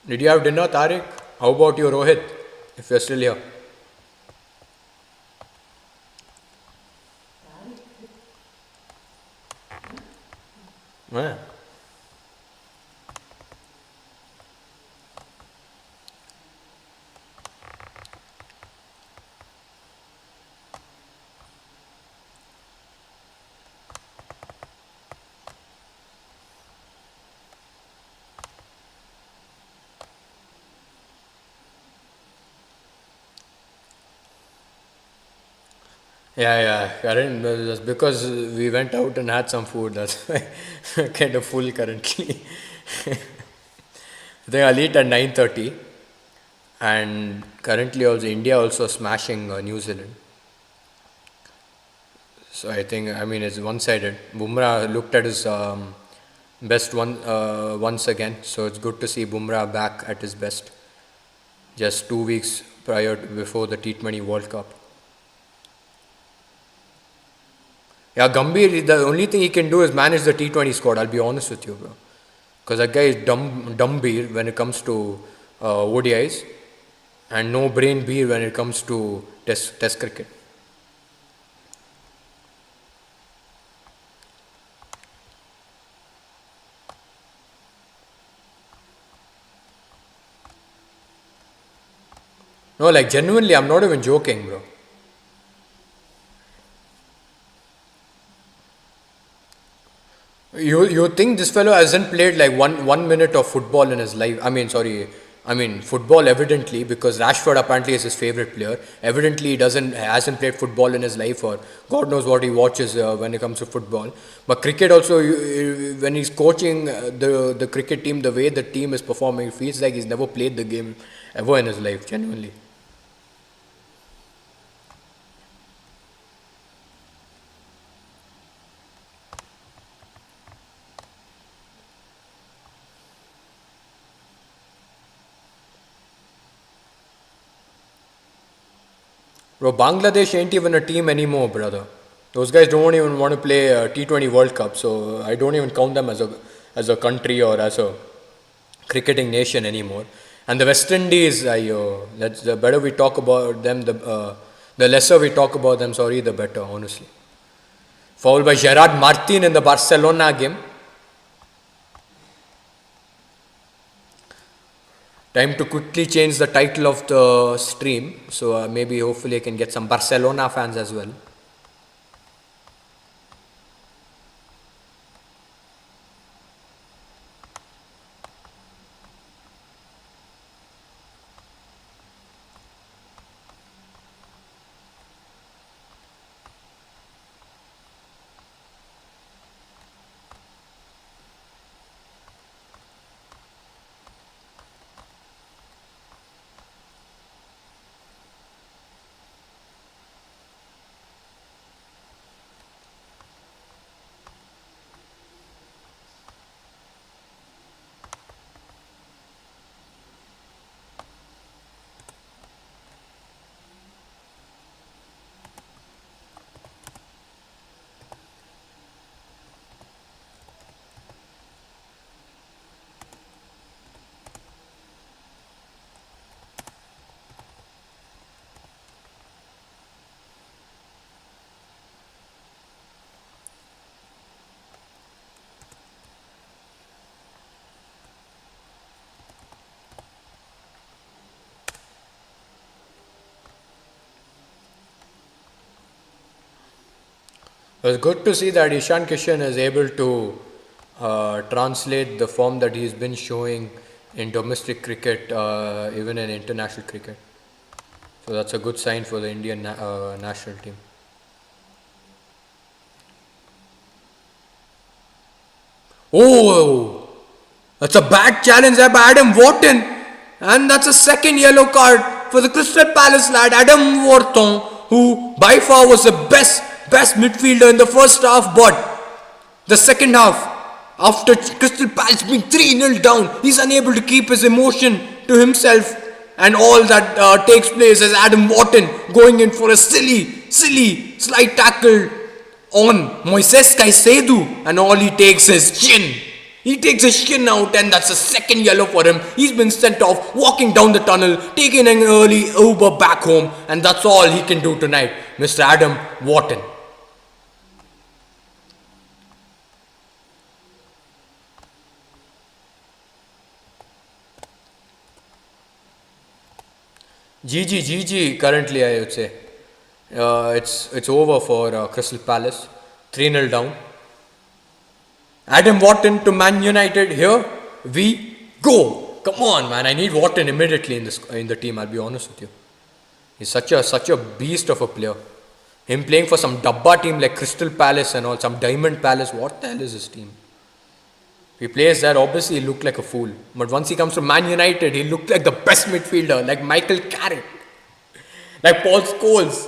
Did you have dinner, Tariq? How about you, Rohit, if you're still here? Yeah. Current, just because we went out and had some food, that's why we're kind of full currently. I think I'll eat at 9:30, and currently also India also smashing New Zealand. So I think, it's one-sided. Bumrah looked at his best once again. So it's good to see Bumrah back at his best. Just 2 weeks before the T20 World Cup. Yeah, Gambhir, the only thing he can do is manage the T20 squad. I'll be honest with you, bro. Because that guy is dumb beer when it comes to ODIs, and no brain beer when it comes to test cricket. No, like genuinely, I'm not even joking, bro. You think this fellow hasn't played like one minute of football in his life? I mean football evidently, because Rashford apparently is his favorite player. Evidently, he hasn't played football in his life, or God knows what he watches when it comes to football. But cricket also, when he's coaching the cricket team, the way the team is performing, it feels like he's never played the game ever in his life. Genuinely. Bro, Bangladesh ain't even a team anymore, brother. Those guys don't even want to play a T20 World Cup, so I don't even count them as a country or as a cricketing nation anymore. And the West Indies, the better we talk about them, the lesser we talk about them, sorry, the better, honestly. Fouled by Gerard Martin in the Barcelona game. Time to quickly change the title of the stream, so maybe hopefully I can get some Barcelona fans as well. It was good to see that Ishan Kishan is able to translate the form that he's been showing in domestic cricket, even in international cricket. So that's a good sign for the Indian national team. Oh, that's a bad challenge there by Adam Wharton, and that's a second yellow card for the Crystal Palace lad Adam Wharton, who by far was the best midfielder in the first half, but the second half, after Crystal Palace being 3-0 down, he's unable to keep his emotion to himself, and all that takes place is Adam Wharton going in for a silly slight tackle on Moises Caicedo, and all he takes is chin. He takes his chin out, and that's a second yellow for him. He's been sent off, walking down the tunnel, taking an early Uber back home, and that's all he can do tonight, Mr. Adam Wharton. GG currently, I would say. It's over for Crystal Palace. 3-0 down. Adam Wharton to Man United. Here we go. Come on, man. I need Wharton immediately in the team. I'll be honest with you. He's such a beast of a player. Him playing for some Dabba team like Crystal Palace and all, some Diamond Palace. What the hell is his team? If he plays there, obviously he'll look like a fool. But once he comes to Man United, he'll look like the best midfielder, like Michael Carrick, like Paul Scholes.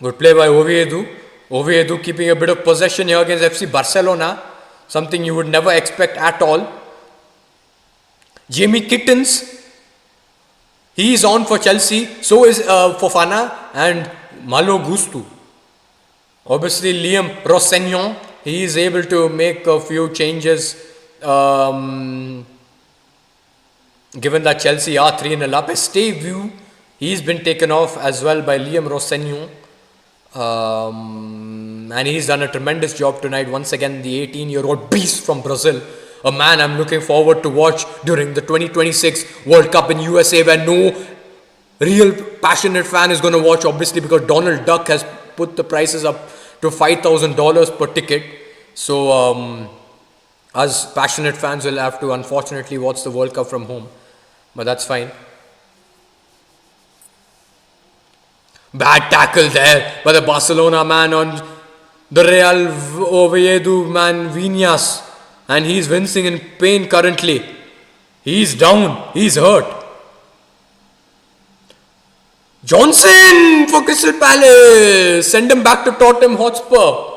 Good play by OVIEDO. Oviedo keeping a bit of possession here against FC Barcelona. Something you would never expect at all. Jamie Kittens, he is on for Chelsea. So is Fofana and Malo Gusto. Obviously, Liam Rossegnon, he is able to make a few changes. Given that Chelsea are 3-0 up. Esteveu, he's been taken off as well by Liam Rossegnon. And he's done a tremendous job tonight. Once again, the 18-year-old beast from Brazil. A man I'm looking forward to watch during the 2026 World Cup in USA, where no real passionate fan is going to watch, obviously, because Donald Duck has put the prices up to $5,000 per ticket. So, us passionate fans will have to unfortunately watch the World Cup from home. But that's fine. Bad tackle there by the Barcelona man on the Real Oviedo man Viñas. And he's wincing in pain currently. He's down. He's hurt. Johnson for Crystal Palace. Send him back to Tottenham Hotspur.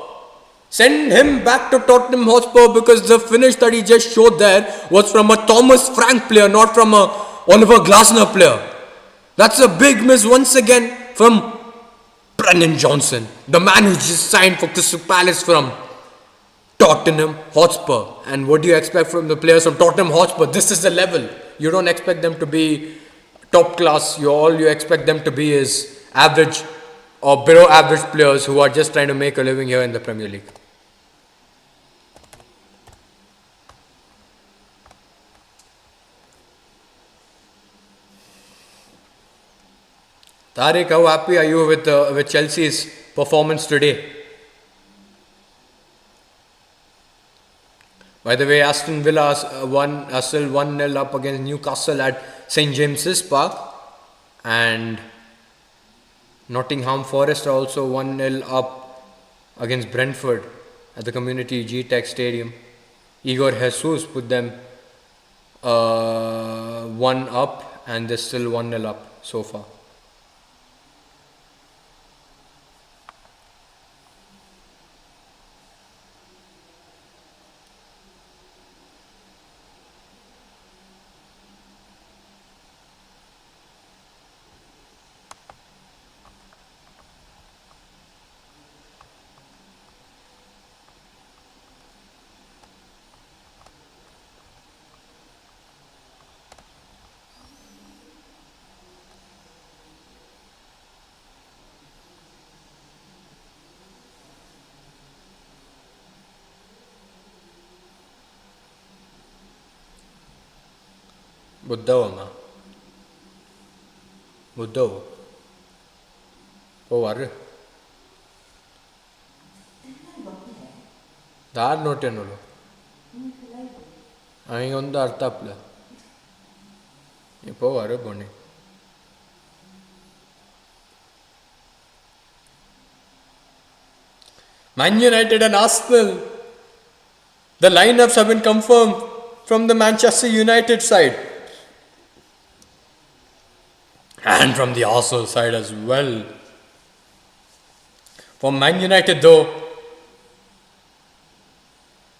Send him back to Tottenham Hotspur, because the finish that he just showed there was from a Thomas Frank player, not from a Oliver Glasner player. That's a big miss once again from Brennan Johnson, the man who just signed for Crystal Palace from Tottenham Hotspur. And what do you expect from the players from Tottenham Hotspur? This is the level. You don't expect them to be top class. All you expect them to be is average or below average players who are just trying to make a living here in the Premier League. Tariq, how happy are you with Chelsea's performance today? By the way, Aston Villa are still 1-0 up against Newcastle at St James's Park, and Nottingham Forest are also 1-0 up against Brentford at the Community G-Tech Stadium. Igor Jesus put them 1 up, and they're still 1-0 up so far. Buddha Oh, are Dar notenulu. I on the artapla. Ipo are boni. Man United and Arsenal. The lineups have been confirmed from the Manchester United side. And from the Arsenal side as well. For Man United though,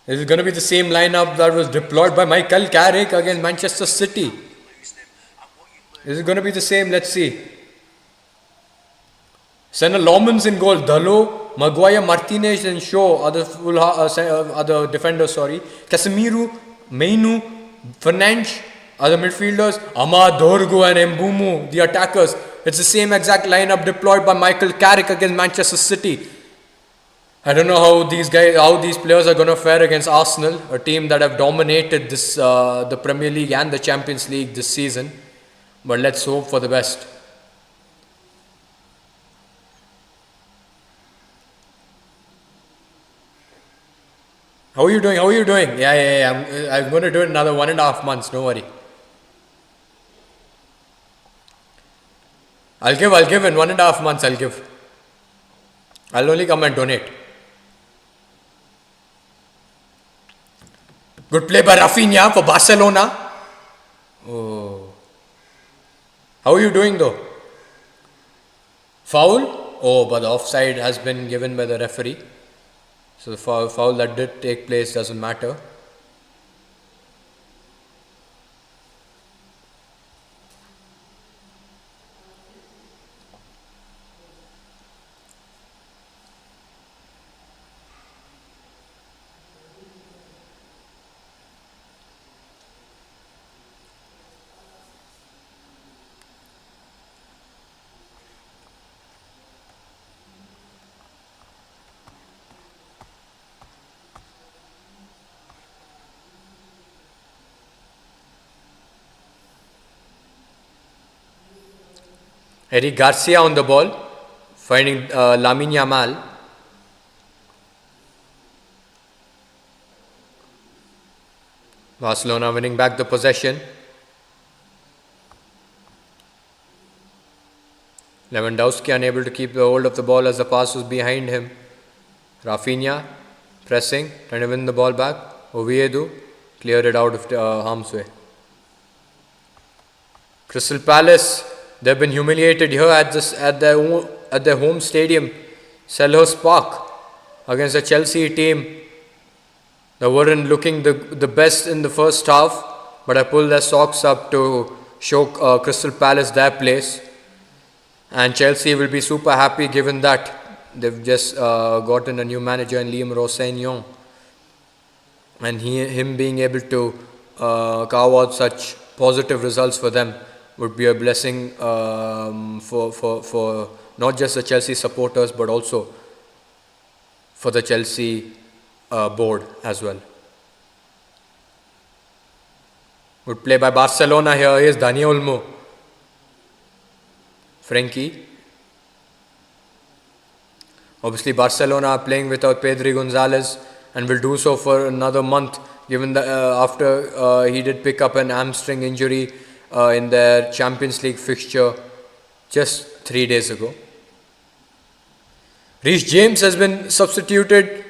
this is going to be the same lineup that was deployed by Michael Carrick against Manchester City. This is going to be the same, let's see. Senna Lomans in goal, Dalo, Maguire, Martinez and Shaw are the defenders, Casemiro, Mainu, Fernandes are the midfielders, Amad, Dorgu and Mbumu, the attackers. It's the same exact lineup deployed by Michael Carrick against Manchester City. I don't know how these players are going to fare against Arsenal, a team that have dominated this the Premier League and the Champions League this season. But let's hope for the best. How are you doing? Yeah. I'm going to do it another 1.5 months. Don't worry. I'll give in 1.5 months. I'll only come and donate. Good play by Rafinha for Barcelona. Oh. How are you doing though? Foul? Oh, but the offside has been given by the referee. So the foul that did take place doesn't matter. Eric Garcia on the ball, finding Lamine Yamal. Barcelona winning back the possession. Lewandowski unable to keep the hold of the ball as the pass was behind him. Rafinha pressing, trying to win the ball back. Oviedo cleared it out of harm's way. Crystal Palace, they've been humiliated here at their home stadium, Selhurst Park, against a Chelsea team that weren't looking the best in the first half, but I pulled their socks up to show Crystal Palace their place. And Chelsea will be super happy given that they've just gotten a new manager in Liam Rossegnon, and him being able to carve out such positive results for them would be a blessing for not just the Chelsea supporters but also for the Chelsea board as well. Good play by Barcelona here. Here's Dani Olmo. Frankie. Obviously Barcelona are playing without Pedri Gonzalez and will do so for another month, given that after he did pick up an hamstring injury in their Champions League fixture just 3 days ago. Reece James has been substituted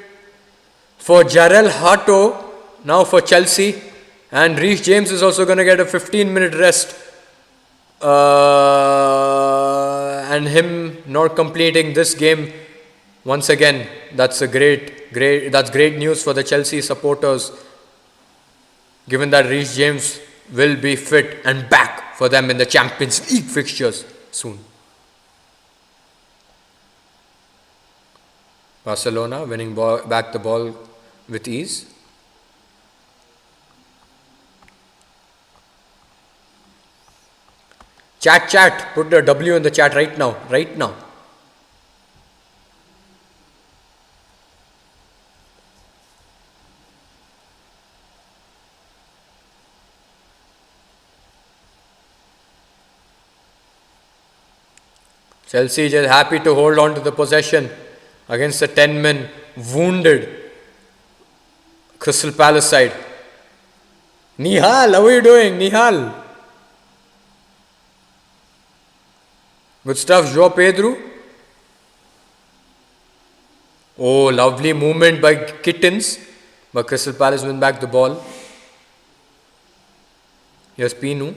for Jarell Hato now for Chelsea, and Reece James is also going to get a 15-minute rest, and him not completing this game once again, that's great news for the Chelsea supporters, given that Reece James will be fit and back for them in the Champions League fixtures soon. Barcelona winning back the ball with ease. Chat, put the W in the chat right now. Chelsea just happy to hold on to the possession against the 10-men wounded Crystal Palace side. Nihal, how are you doing? Nihal. Good stuff, João Pedro. Oh, lovely movement by Kittens, but Crystal Palace win back the ball. Here's Pinu.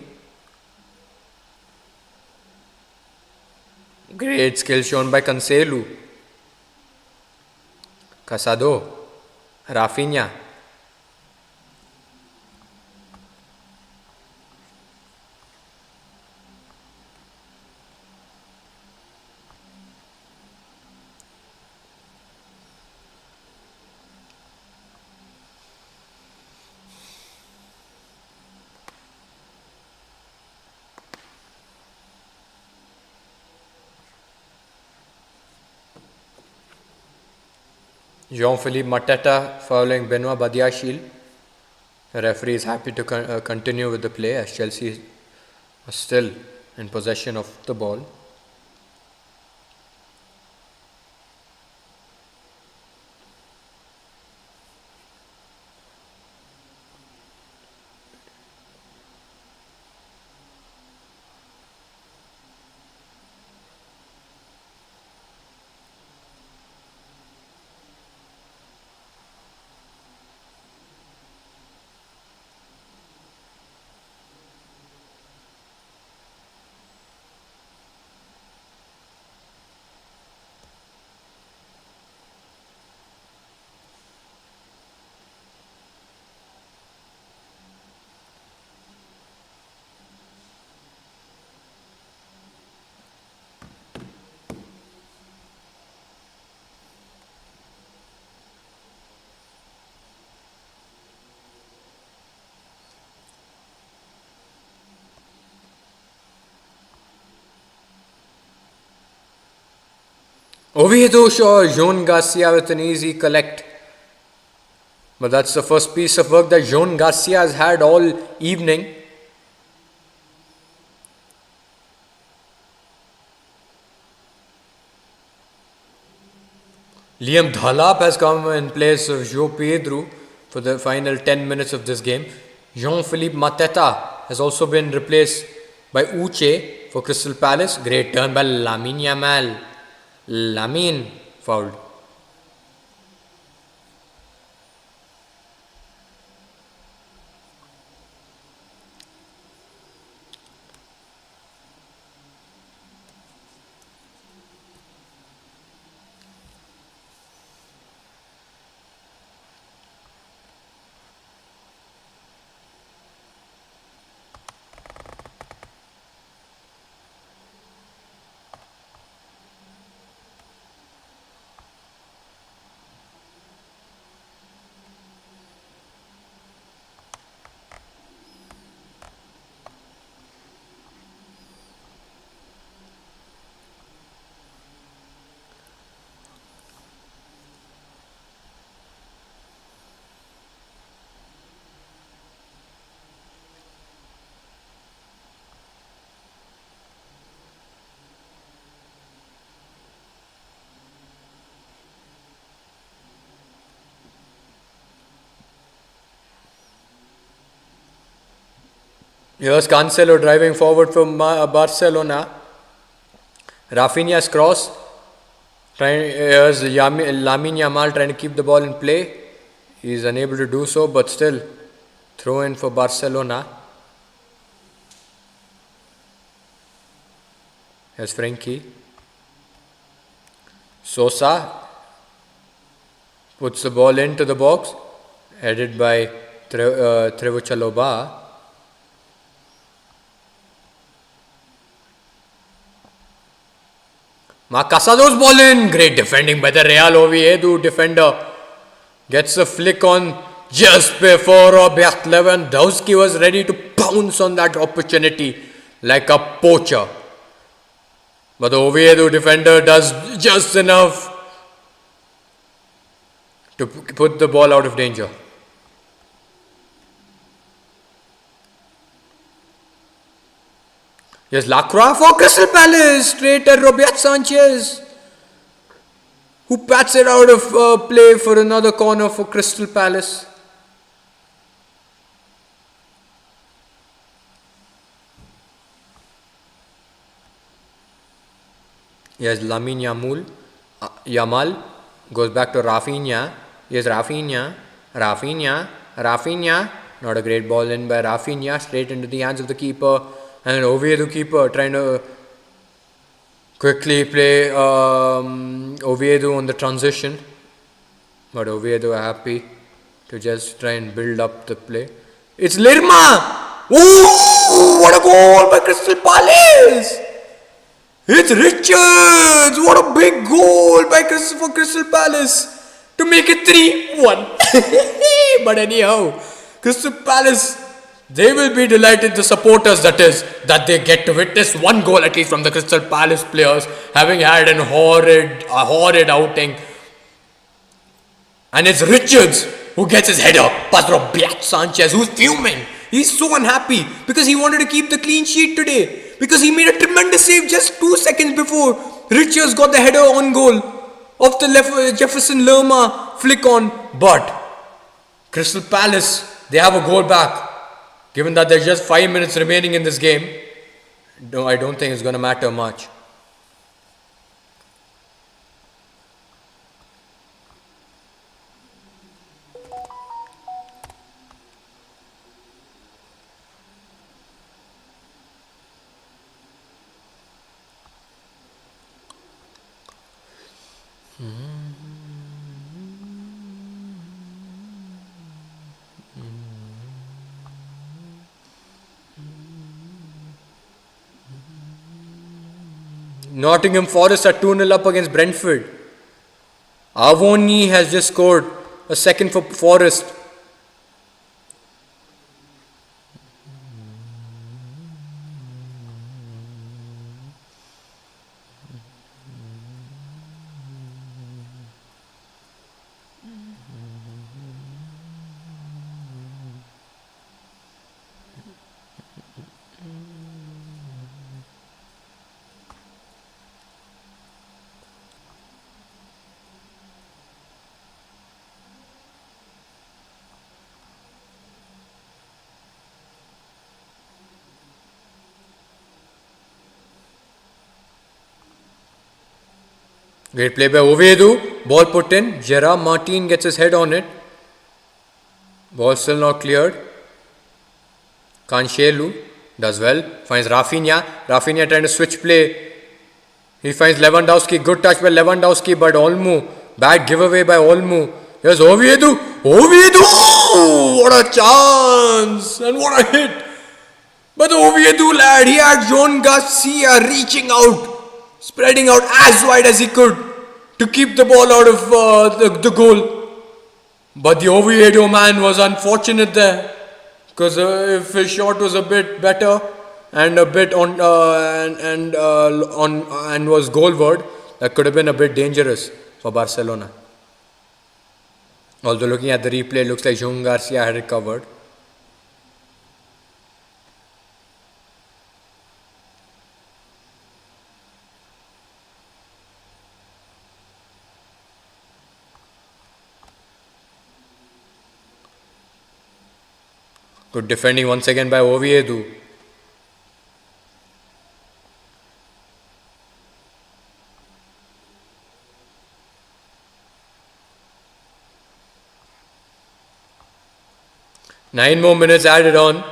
Great skill shown by Cancelo. Casado. Rafinha. Jean-Philippe Mateta fouling Benoit Badiashile. The referee is happy to continue with the play as Chelsea are still in possession of the ball. Oviedo saw Jean Garcia with an easy collect. But that's the first piece of work that Jean Garcia has had all evening. Liam Dhalap has come in place of Joe Pedro for the final 10 minutes of this game. Jean-Philippe Mateta has also been replaced by Uche for Crystal Palace. Great turn by Lamine Yamal. Lamine fouled. Here's Cancelo driving forward from Barcelona. Rafinha's cross. Here's Lamine Yamal trying to keep the ball in play. He's unable to do so, but still throw in for Barcelona. Here's Frenkie. Sosa puts the ball into the box, headed by Trevochaloba. Marc Casado's ball in. Great defending by the Real Oviedo defender. Gets a flick on just before Robert Lewandowski was ready to pounce on that opportunity like a poacher. But the Oviedo defender does just enough to put the ball out of danger. Yes, Lacroix for Crystal Palace, straight at Robert Sanchez, who pats it out of play for another corner for Crystal Palace. Yes, Lamine Yamal goes back to Rafinha. Yes, Rafinha. Not a great ball in by Rafinha, straight into the hands of the keeper. And an Oviedo keeper trying to quickly play Oviedo on the transition. But Oviedo are happy to just try and build up the play. It's Lirma! Ooh, what a goal by Crystal Palace! It's Richards! What a big goal by for Crystal Palace to make it 3-1. But anyhow, Crystal Palace, they will be delighted, the supporters that is, that they get to witness one goal at least from the Crystal Palace players, having had a horrid outing. And it's Richards who gets his header past Robert Sanchez, who's fuming. He's so unhappy because he wanted to keep the clean sheet today, because he made a tremendous save just 2 seconds before Richards got the header on goal of the left Jefferson Lerma flick on. But Crystal Palace, they have a goal back. Given that there's just 5 minutes remaining in this game, no, I don't think it's going to matter much. Nottingham Forest are 2-0 up against Brentford. Avoni has just scored a second for Forest. Great play by Oviedo. Ball put in. Gerard Martin gets his head on it. Ball still not cleared. Cancelo does well. Finds Rafinha. Rafinha trying to switch play. He finds Lewandowski. Good touch by Lewandowski, but Olmo. Bad giveaway by Olmo. Here's Oviedo. Oviedo! What a chance! And what a hit! But the Oviedo lad, he had John Garcia reaching out, spreading out as wide as he could to keep the ball out of the goal. But the Oviedo man was unfortunate there, because if his shot was a bit better and a bit on and was goalward, that could have been a bit dangerous for Barcelona. Although looking at the replay, it looks like John Garcia had it covered. Good defending once again by Oviedo. Nine more minutes added on.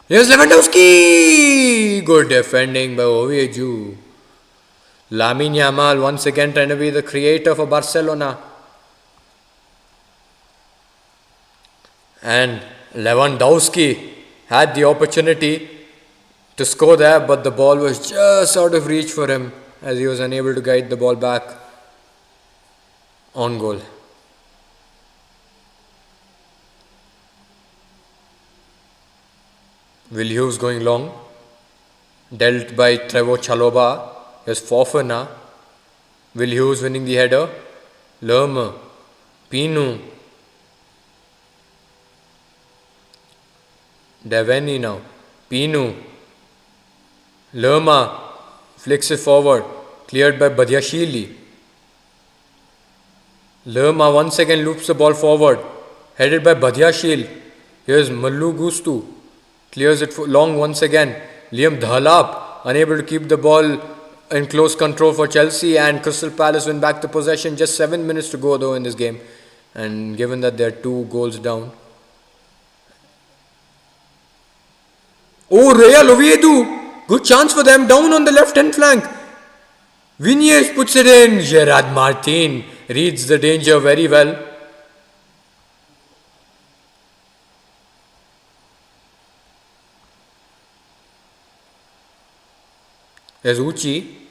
Here's Lewandowski! Good defending by Oviedo. Lamine Yamal once again trying to be the creator for Barcelona. And Lewandowski had the opportunity to score there, but the ball was just out of reach for him as he was unable to guide the ball back on goal. Will Hughes going long, dealt by Trevor Chalobah. Here's Fofana. Will Hughes winning the header. Lerma, Pino, Devaney now, Pino, Lerma flicks it forward, cleared by Badiashile. Lerma once again loops the ball forward, headed by Badiashile. Here's Mallu Gustu, clears it long once again. Liam Dhalap unable to keep the ball in close control for Chelsea, and Crystal Palace win back the possession. Just 7 minutes to go though in this game, and given that they're 2 goals down. Oh, Real Oviedo, good chance for them down on the left hand flank. Vinyes puts it in. Gerard Martin reads the danger very well. There's Uchi,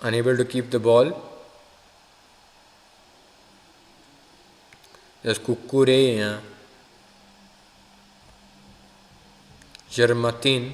unable to keep the ball. There's Kukureya. Germatin.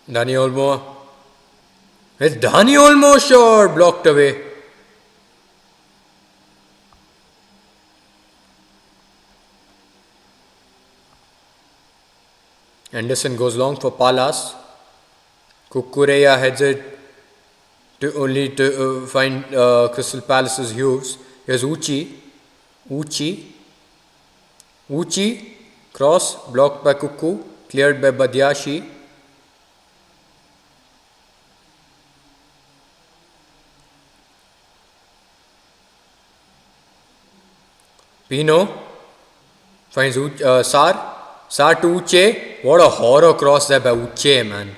Dani Olmo. It's Dani Olmo shot blocked away. Anderson goes long for Palas. Kukureya heads it to find Crystal Palace's Hughes. Here's Uchi. Cross blocked by Kuku. Cleared by Badiashi. Pino finds Sar. Sar to Uche. What a horror cross there by Uche, man.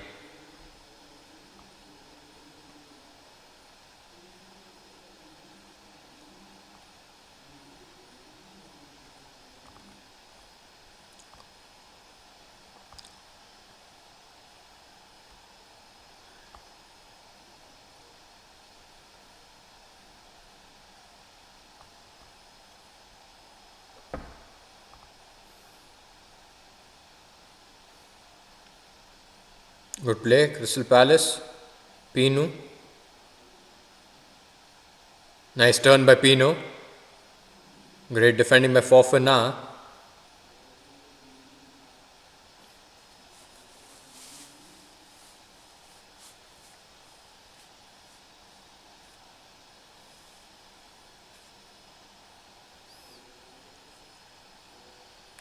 Good play, Crystal Palace. Pino. Nice turn by Pino. Great defending by Fofana.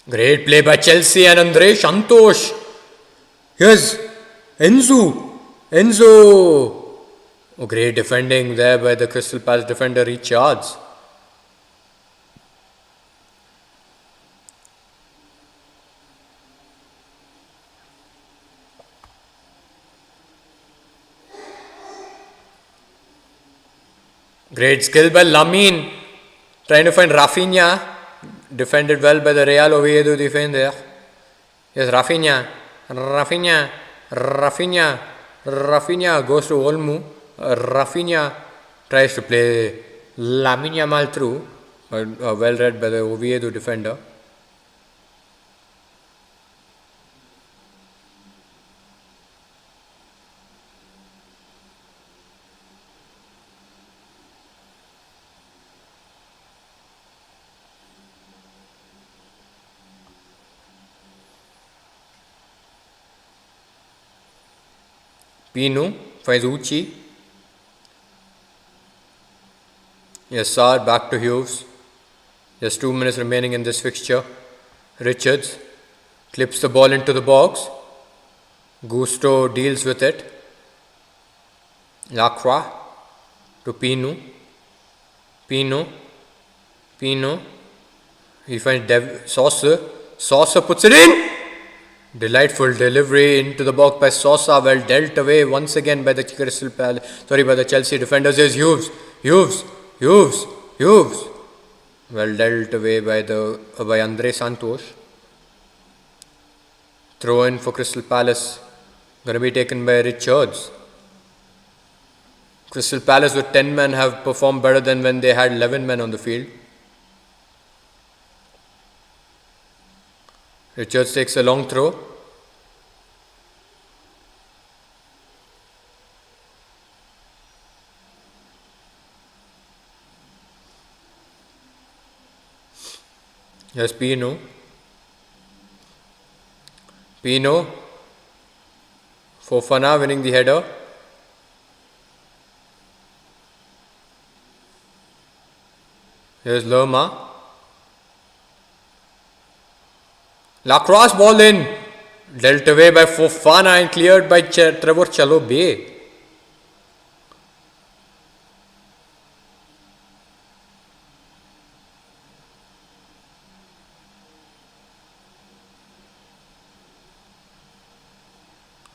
Great play by Chelsea and Andre Santosh. Here's Enzo. Oh, great defending there by the Crystal Palace defender Richards. Great skill by Lamine. Trying to find Rafinha. Defended well by the Real Oviedo defender. Yes, Rafinha goes to Olmo. Rafinha tries to play Lamine Yamal through, but well read by the Oviedo defender. Pino finds Uchi. Yes, Sar back to Hughes. Just 2 minutes remaining in this fixture. Richards clips the ball into the box. Gusto deals with it. Lacroix to Pino. He finds Saucer puts it in. Delightful delivery into the box by Sosa, well dealt away once again by the by the Chelsea defenders. Is Hughes. Well dealt away by Andre Santos. Throw in for Crystal Palace. Going to be taken by Richards. Crystal Palace with 10 men have performed better than when they had 11 men on the field. Richards takes a long throw. Yes, Pino. Fofana winning the header. Here's Lerma. Lacroix ball in. Dealt away by Fofana and cleared by Trevor Chalobah.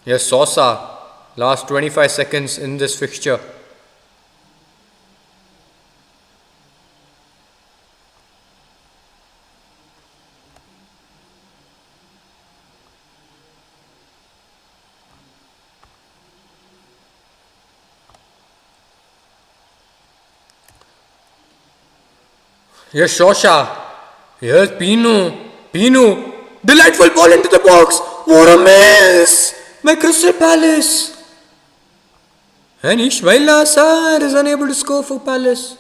Yes, Sosa. Last 25 seconds in this fixture. Here's Shosha. Here's Pino. Delightful ball into the box. What a miss by Crystal Palace. And Ismail Assar is unable to score for Palace.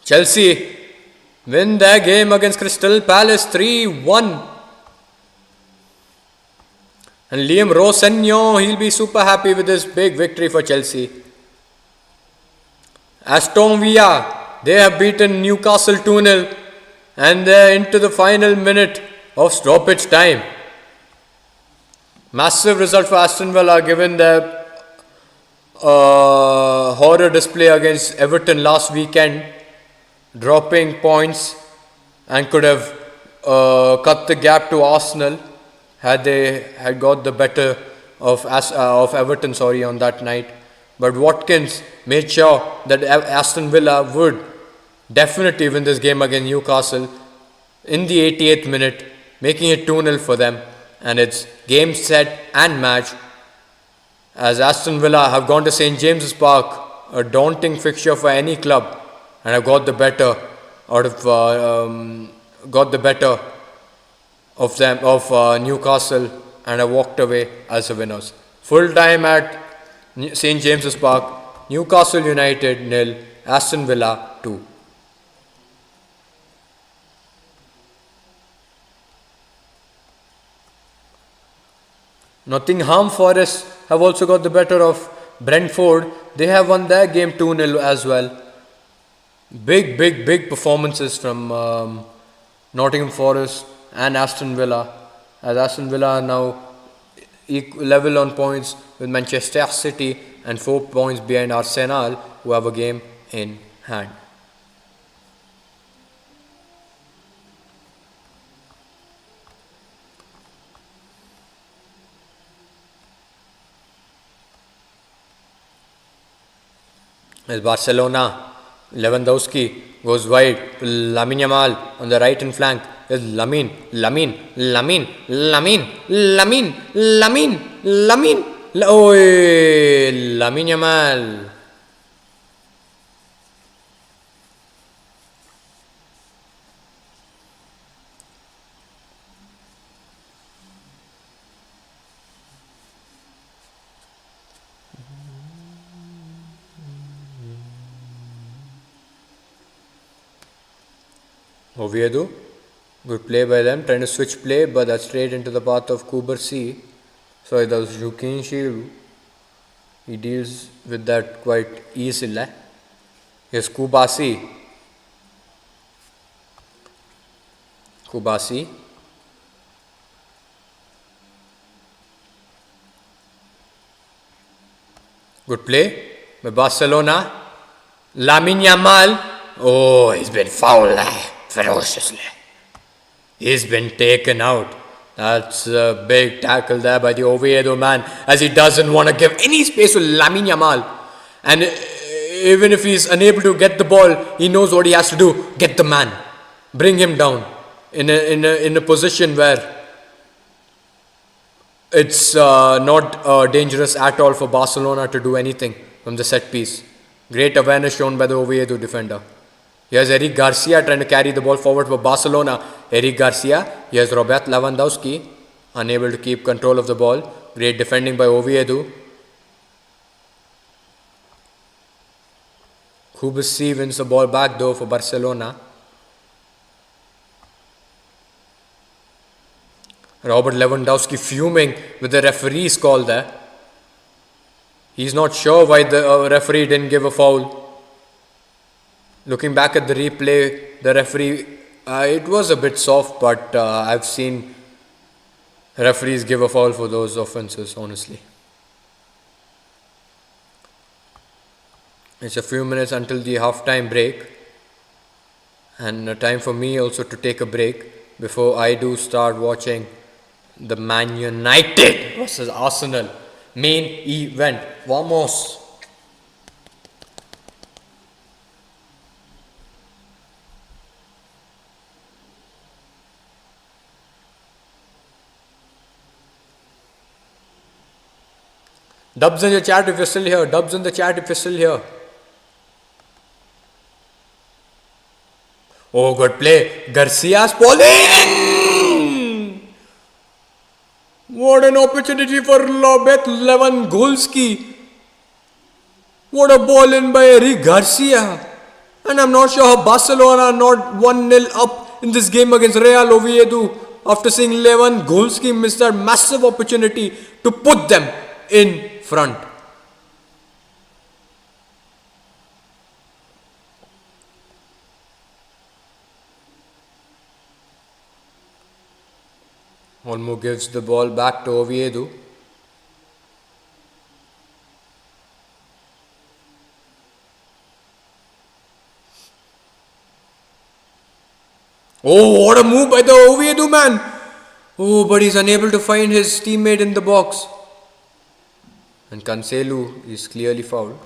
Chelsea win their game against Crystal Palace 3-1. And Liam Rosenio, he'll be super happy with this big victory for Chelsea. Aston Villa, they have beaten Newcastle 2-0 and they're into the final minute of stoppage time. Massive result for Aston Villa given their horror display against Everton last weekend, dropping points and could have cut the gap to Arsenal had they had got the better of Everton on that night. But Watkins made sure that Aston Villa would definitely win this game against Newcastle in the 88th minute, making it 2-0 for them. And it's game, set and match as Aston Villa have gone to St James's Park, a daunting fixture for any club, and have got the better of Newcastle and have walked away as the winners. Full time at St James's Park, Newcastle United 0, Aston Villa 2. Nottingham Forest have also got the better of Brentford. They have won their game 2-0 as well. Big performances from Nottingham Forest and Aston Villa, as Aston Villa are now level on points with Manchester City and 4 points behind Arsenal, who have a game in hand. As Barcelona, Lewandowski goes wide to Lamine Yamal on the right and flank. There's Lamine. Lamine Yamal. Oviedo, good play by them, trying to switch play, but that's straight into the path of Kubarsi. Sorry, that was Joaquin Shiru. He deals with that quite easily. Here's Kubasi. Good play by Barcelona. Lamine Yamal. Oh, he's been fouled ferociously. He's been taken out. That's a big tackle there by the Oviedo man, as he doesn't want to give any space to Lamine Yamal. And even if he's unable to get the ball, he knows what he has to do. Get the man. Bring him down in a position where it's not dangerous at all for Barcelona to do anything from the set piece. Great awareness shown by the Oviedo defender. Here's Eric Garcia trying to carry the ball forward for Barcelona. Eric Garcia. Here's Robert Lewandowski, unable to keep control of the ball. Great defending by Oviedo. Kubasi wins the ball back though for Barcelona. Robert Lewandowski fuming with the referee's call there. He's not sure why the referee didn't give a foul. Looking back at the replay, the referee, it was a bit soft, but I've seen referees give a foul for those offenses, honestly. It's a few minutes until the half-time break, and time for me also to take a break before I do start watching the Man United versus Arsenal main event. Vamos! Dubs in the chat if you're still here. Dubs in the chat if you're still here. Oh, good play. Garcia's bowling. What an opportunity for Robert Lewandowski. What a ball in by Eric Garcia. And I'm not sure how Barcelona are not 1-0 up in this game against Real Oviedo after seeing Lewandowski miss that massive opportunity to put them in front. Olmo gives the ball back to Oviedo. Oh, what a move by the Oviedo man! Oh, but he's unable to find his teammate in the box. And Cancelo is clearly fouled.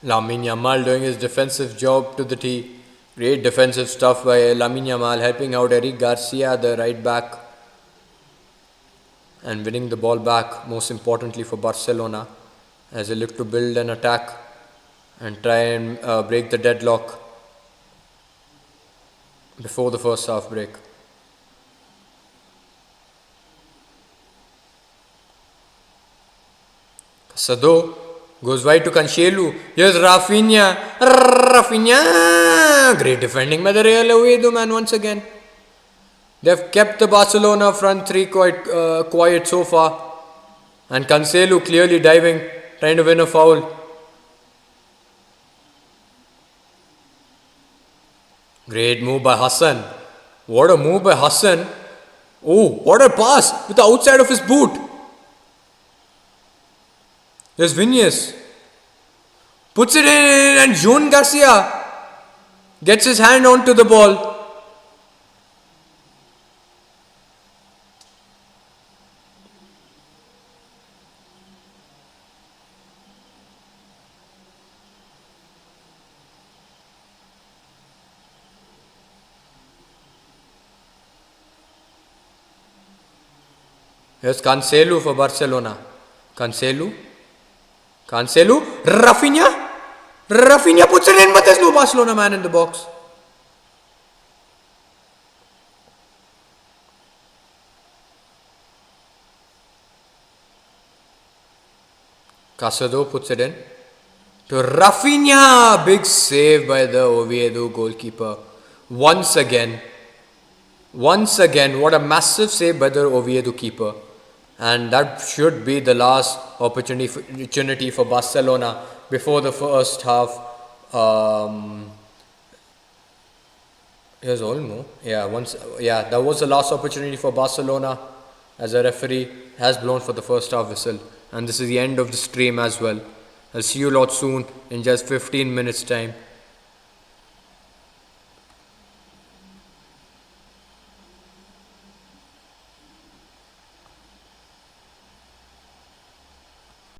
Lamine Yamal doing his defensive job to the T. Great defensive stuff by Lamine Yamal, helping out Eric Garcia, the right back, and winning the ball back, most importantly for Barcelona, as they look to build an attack and try and break the deadlock before the first half break. Sado goes wide to Cancelo. Here's Rafinha. Rafinha! Great defending by the Real Oviedo man once again. They've kept the Barcelona front three quite quiet so far. And Cancelo clearly diving, trying to win a foul. Great move by Hassan. What a move by Hassan. Oh, what a pass with the outside of his boot. There's Vinicius. Puts it in and Jun Garcia gets his hand onto the ball. Here's Cancelo for Barcelona. Cancelo. Rafinha. Rafinha puts it in, but there's no Barcelona man in the box. Casado puts it in to Rafinha. Big save by the Oviedo goalkeeper. Once again, what a massive save by the Oviedo keeper. And that should be the last opportunity for Barcelona before the first half. Here's Olmo. That was the last opportunity for Barcelona, as a referee has blown for the first half whistle. And this is the end of the stream as well. I'll see you lot soon in just 15 minutes time.